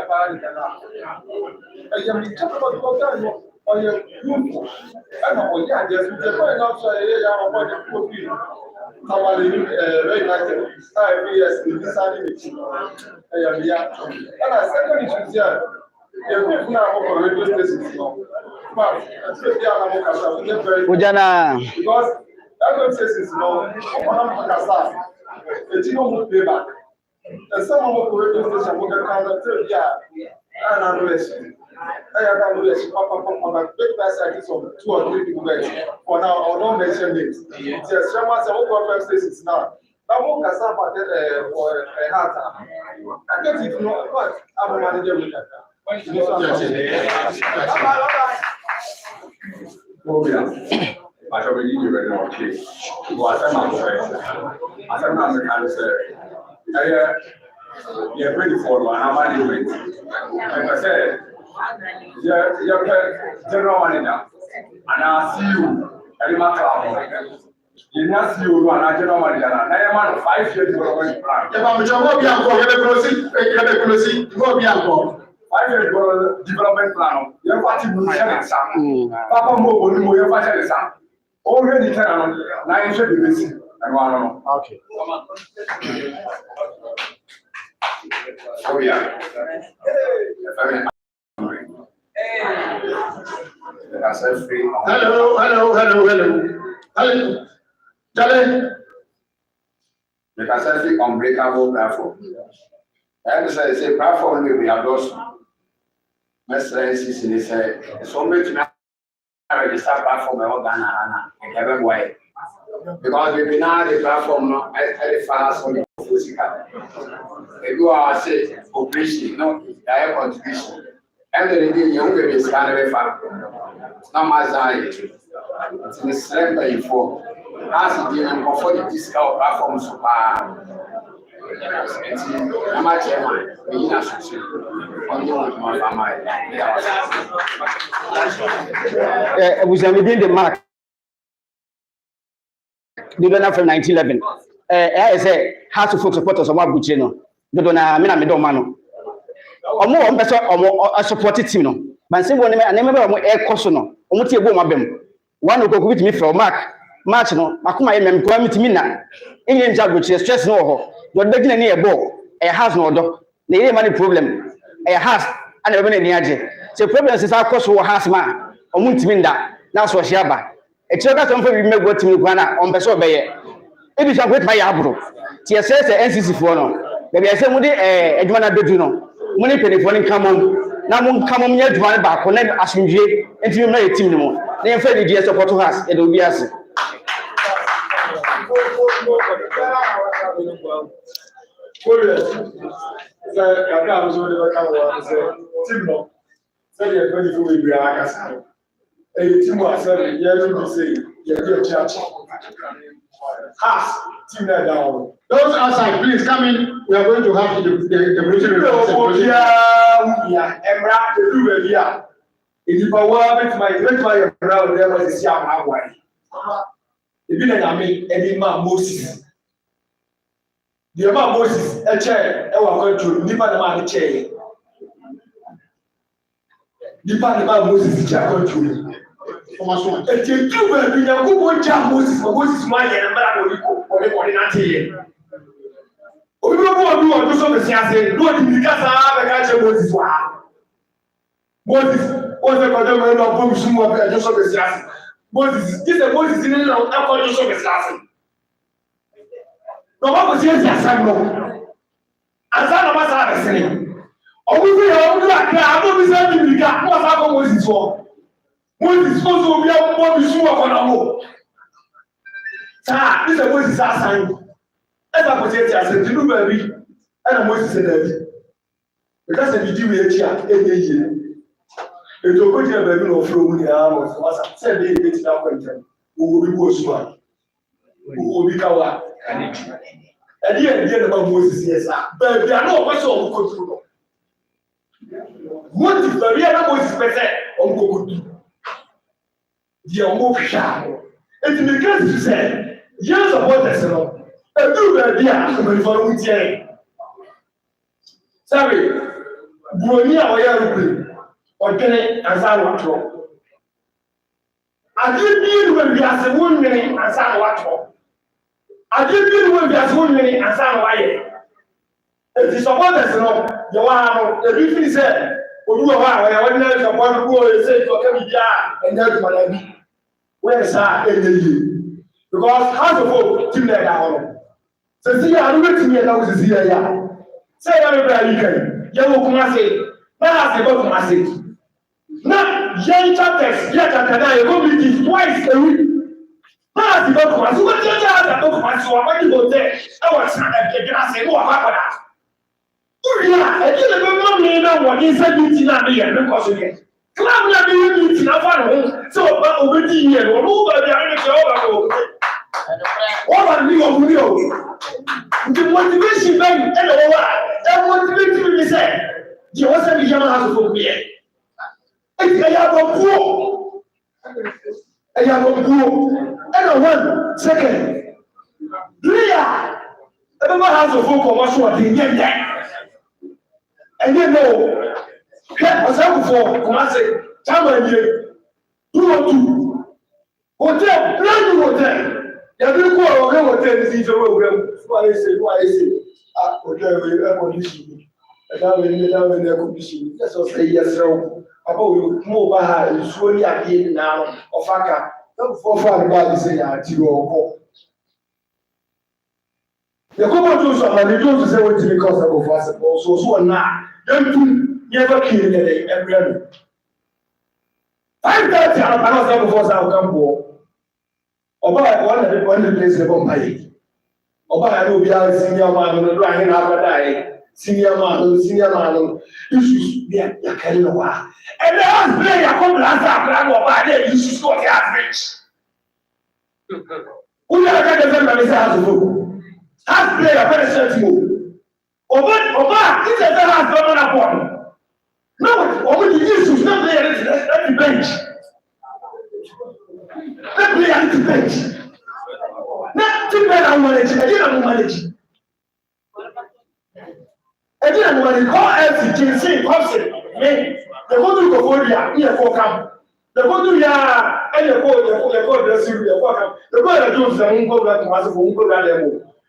party. I am talking about your youth. I'm not going to just the point outside here. I'm about to put you. Our very nice years in this meeting. I am here. And I second issue here. The people now over radio stations now. But because that radio stations now, it's no payback. And some of the radio station will get counted to and I'm listening. I have done this papa big messages of 2 or 3 people for now. I will not mention names. Yes, Shaman said, what stations now? I won't have some for a heart. I guess if you know what I'm a manager with that. I shall be you very much. What I'm you're ready for one. I'm management. Like I said, you're general manager. And I'll see you at the matter. You not see you and I general manager. And I am on 5 years development plan. If I'm going to be on 5 years development plan. You're watching me. Papa Mo, you're watching the already 10 and 9 should be missing. Okay. Oh yeah. Hello. Charlie. The Pacific unbreakable platform. And it's a platform we have lost. Mr. NCC said, so much now. Register platform Ghana and every way. Because we now the platform not very fast on the physical. If you are say operation, no direct contribution. And the you will be scanned far. Now my side, it's the select info. As the for the discount platform super. I'm a chairman, we are within the mark. From 1911. I say, House of Folk supporters of Wabuchino. Dodona, Mina Medomano. Or more person or a supported team. But say one I never air cosono, or Mutia Bomabem. One will go with me from March no, Makuma and Kwame Timina. Indian job which is stress no. You're begging near a ball, a house no dog. The money problem, a house, and a many near. So, problems is our cost for house man, or Muntiminda, that's what Shaba. A children from remember to Ghana on Beso Bay. It is a great by Abro. TSS NCC for no. Maybe I said, a Jumana Beduno. Money penny for come on. Now, come on, yet one back, connect as you and you may team no more. They are fairly dear support to us, it will be us. House, team that down. Those outside, please come in. We are going to have the military Yeah, Emra, the Ruben, yeah. If you power with my brown, there was a Siam Hawaii. The villain I mean, any man Moses. The man Moses, a chair, our control, Nipa the man chair. Nipa the man Moses, chair control. A chair, you will be a good one, Moses, Moses, my and a man or not here. We don't want to do something. Do it because I have a catch Moses. Moses was a condemned of books. Moses, this is Moses in the condition of his last. No one was here, yes, I know. As I know what's happening. Or we will all do a crowd of his enemy. What's happening Moses for? Moses supposed to be a Moses who are going to go. Sir, this is Moses' sign. As I was here, I said, you know, baby, and I'm Moses said that. Because if you do it here, any year. It will go to a baby of flow in the arm of said they get it up and who will be worse one. Who will be covered. And the about Moses, yes, but there are no person who control. What is the real Moses percent on Goku? The Omofia. And in the case you said, years of what there's enough. A new idea coming from Utier. Sorry, Buonia or Yaru. Or can it as I want to? I didn't when we are the 1 minute as I want to. I didn't when we are 1 minute as I want. If you support us, you want the briefing said, or do a while, I want to support the boy and say, and that's what I mean. Where's our energy? Because how to vote, Tim Nagano. So, see, I'm waiting here now to see here. Say, everybody can. You will come and say, now I go to my city. Now, young chapters, yet at you go meet twice a week. Now, the documents, what do you have the documents? So, when you go there, I was not a grass and what happened. Yeah, I didn't remember me now what is a meeting at the end because again. Club not be meeting up on home, so over the year, or over the other. What are you of you? The motivation, baby, and over that motivation will be said. You also be young as a book here. I have a poor. I have a poor. And a 1 second. Leah, everyone has a book of what's what they get there. And you know, get myself before, come and say, come and you 202. Hotel, brand new hotel. You have to go to hotel to see the room. Why is it? Hotel, we have condition. And now we need their condition. That's what say yes, sir. About you move is surely again now of Aka. Don't for fun about say at you or the common Jews are the Jews say what because of us also so now. Don't never kill every other. 5:30 I cannot before I come for. About one of the place the Bombay. About I will be a senior man on the line after die. Senior man, issues there, you can't know why. And the last player come last time, about it, you should score the average. Who never get the family house of food? Half player, very certain move. Oba, this is the last one on one. No, over the issues, not player at the bench. Not player at the bench. Not two men are managing, I didn't manage. And then when they call every say, comes in, they go to Koforia, here for camp. They go to Ya, and they go bless you, they go to Jones and go back to Master, who go down there.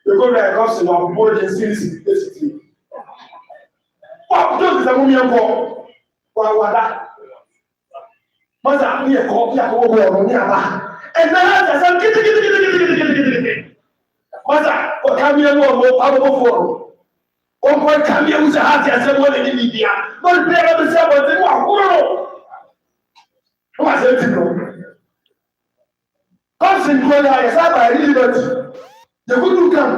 They go there, comes in our board and series, basically. What Jones is a woman for? What that? Mother, we are called Yako, and then I said, get. Mother, what can we have more powerful for? On point come here with a heart as a one in India. But there are the same thing. What's it? Comes in Korea, yes, I liberty. The good to come.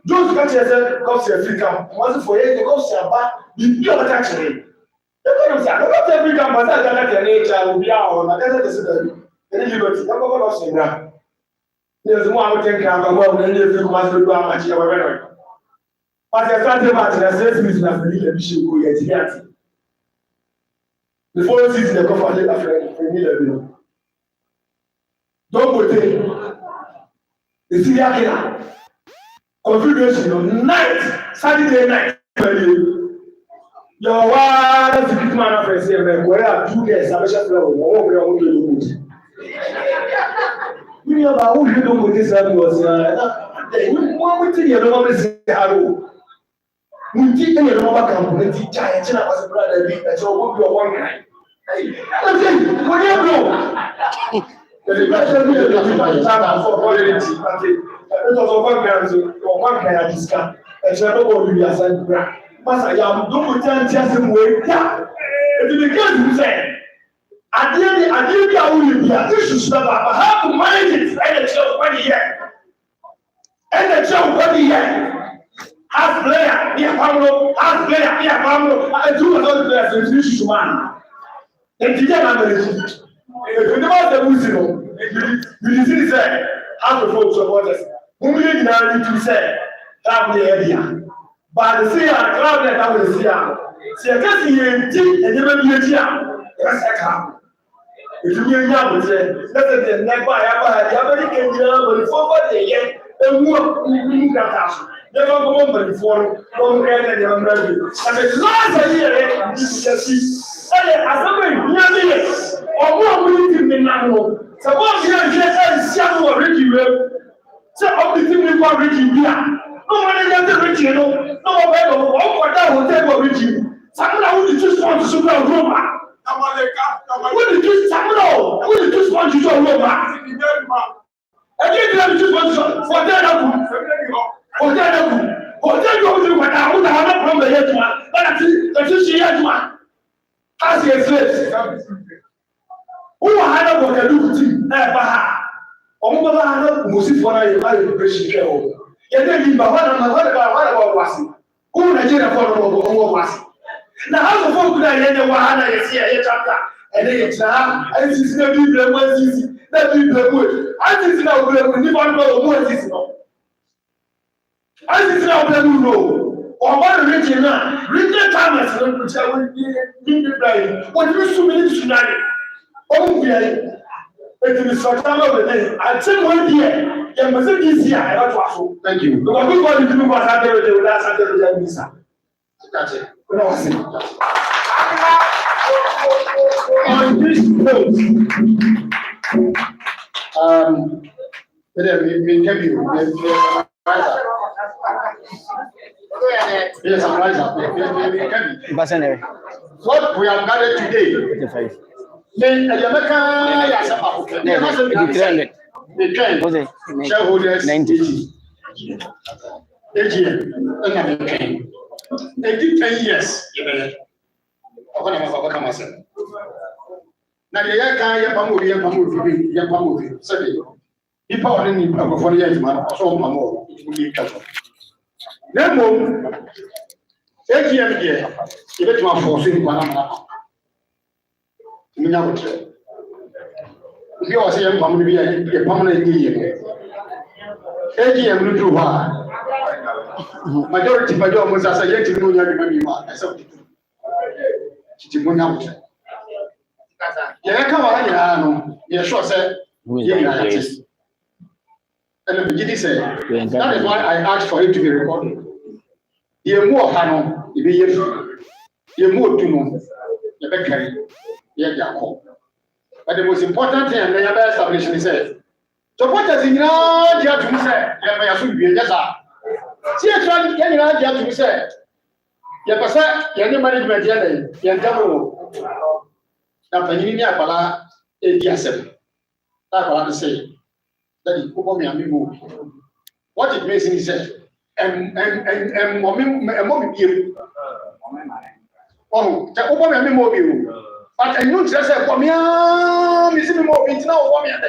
Those countries comes here free camp. Once for you, comes here back. The pure country. The kind of thing. Not every camp, but that nature will be out. I can't say that. Any liberty. I'm going to say that. There's more I would think I'm more than you must do how much you are. But I started about the assessment of the issue go yet. Before you see the cover of friend, don't go there. The serial killer. Configuration on night, Saturday night. Your wife, the man of friends here, where are 2 days? I wish I was you know about who you don't go this was one with the other say hello. We did any other company, giant, and I was a brother, and so we'll be a one guy. What do you know? The question is the time for quality. It was one guy at this camp, and so I don't want to be a side brand. Master, you don't pretend just in way. Yeah, it is the case you say. At the end, I will be a issue, but how to manage it? And the show 1 year. And the show 1 year. Half player, near Pablo, half player, near Pablo, and 2 other players in this one. And the young if you never the Muslim, you see, say, half the folks support us. Who will now need to say, have the area. But the sea, crowd that I will see, see, I can see and never be a jam. Yes, I can. If you hear young, say, let them never have a American but forward the year, and move that never go on before, don't get any umbrella. And the last year, this is as somebody near me, or more willing than now. Suppose you are just a shadow of Ricky Webb. Say, of the thing we call Ricky Beer. No one is the Ricky, no one will walk that hotel of Ricky. Someone who just want to super Roma. What did you Samuel? What did you want to show Roma? I didn't just want to for that. For that, you what I would have from the head man. That's a she had man. As he says, who had a work a look to Baha? Omba Musi for a precious. Yet then, what about Wasi? Who Nigeria for Wasi? Now, how the folk that you know, I see a chapter, and then it's now, and it's not be the one easy, not be the good. I think now we need one go more easy. I think now we know, or what region now, region Thomas, which I will be the blind. What you so many tonight? Oh, we are. It is for time of the day. I tell 1 year, you must be easier. I don't want. Thank you. Because we want to do what I do, the last Saturday, Lisa. That's it. On this note, we tell you, yes, I'm right. What we have gathered today, shareholders, AGM, they did 10 years. Now the young guy, Pamu, said, people only for the young man, so more. Then, AGM here, you bet my forcing Panama. If you are saying Pamu be a permanent year, AGM will do what? Majority by your was as a yet to know you as a Chimunya. Yeah, come on, you're sure, sir. And the beginning said, that is why I asked for it to be recorded. You're more Hano, you're more to know, you're better, you're call. But the most important thing, the other establishment is said, so what does it know? You have to say, I should be just a. See, I try to get you out to say, Yapasa, Yanni management, Yantamu. Now, Panini Apala, ADSM. That's what I say. That is Popomi and Mimu. What it means is that, and Mommy, oh, the Popomi and Mimu. But I know just a Pomia, Missing Mo, it's now Pomia.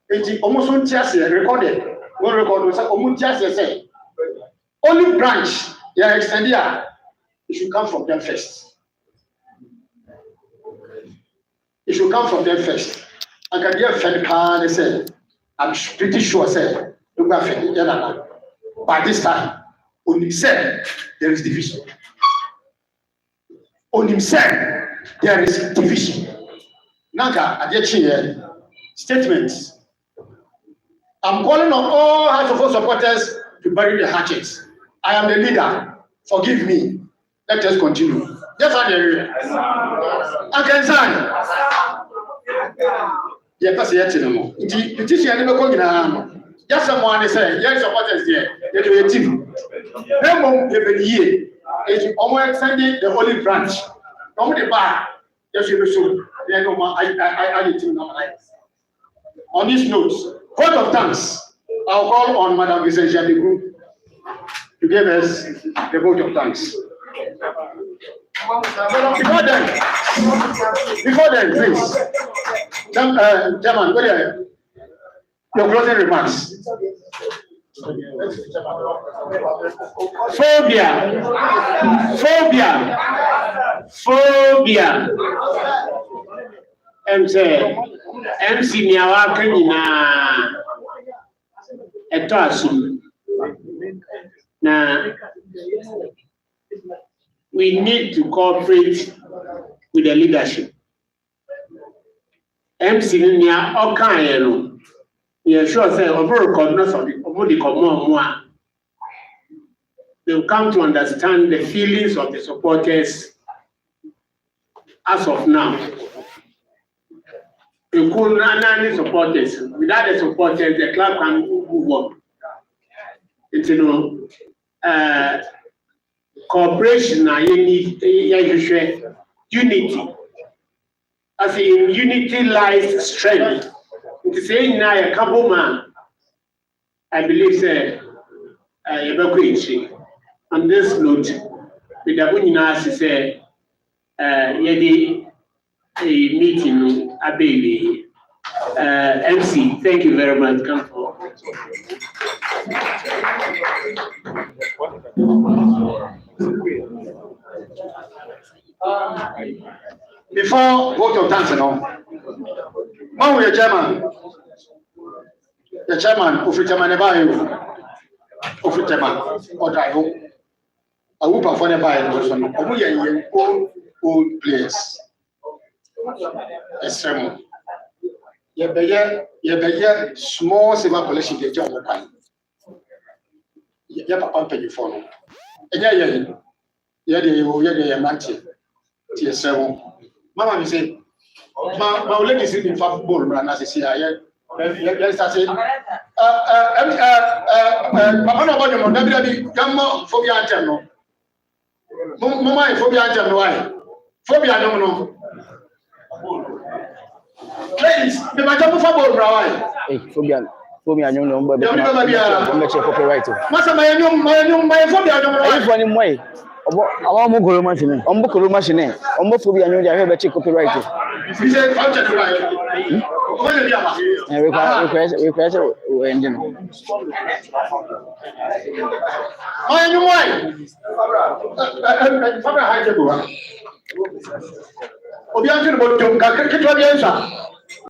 It's almost just recorded. One record was almost just say. Only branch, yeah, extend here. It should come from them first. It should come from them first. I can hear Fed Khan say, I'm pretty sure, say, by this time, on himself, there is division. On himself, there is division. Nanka, Adiachie, statements. I'm calling on all House of All supporters to bury the hatchets. I am the leader. Forgive me. Let us continue. Yes, I hear. I can sign. Yeah, that's yet no more. It is the enemy going on. Just someone say, yes, supporters there. They do a team. Remember, the year is almost sending the olive branch. Don't the bar. Yes, you should. I team number. On this note, vote of thanks. I'll call on Madam Vicentia the group to give us the vote of thanks. Before then, please. Chairman, what are your closing remarks? Phobia. MC Niawa Kanina Etoasum. Now, we need to cooperate with the leadership. MC Nia Okayeno, you're sure say over the common they'll come to understand the feelings of the supporters as of now. The Kunani supporters, without the supporters, the club can move on. It's cooperation, unity. As in unity lies strength. It's saying now a couple man, I believe, say, on this note, with the Bunina say, Yedi a meeting, a baby. MC, thank you very much. Come forward. Before vote of thanks, when we are chairman, the chairman of the chairman of the chairman or driver, I will perform by own players. A sermon. You be small silver collection the job of time. You have a pay for no. Yeah, mansion. TSM. Mama, you say, my lady is in football, and as I say, yes, I say, Mama, Gamma, Phobia Antemno. Mama, Phobia Antemno, Phobia no. Ladies, the Majamu football, Brawai. Hey, Phobia, you know, but I'm not copyright. Master, my Phobia, I'm running way. I want more machine. I'm book machine. I'm more phobia. I know they have a check copyright. Request ending. Obiantu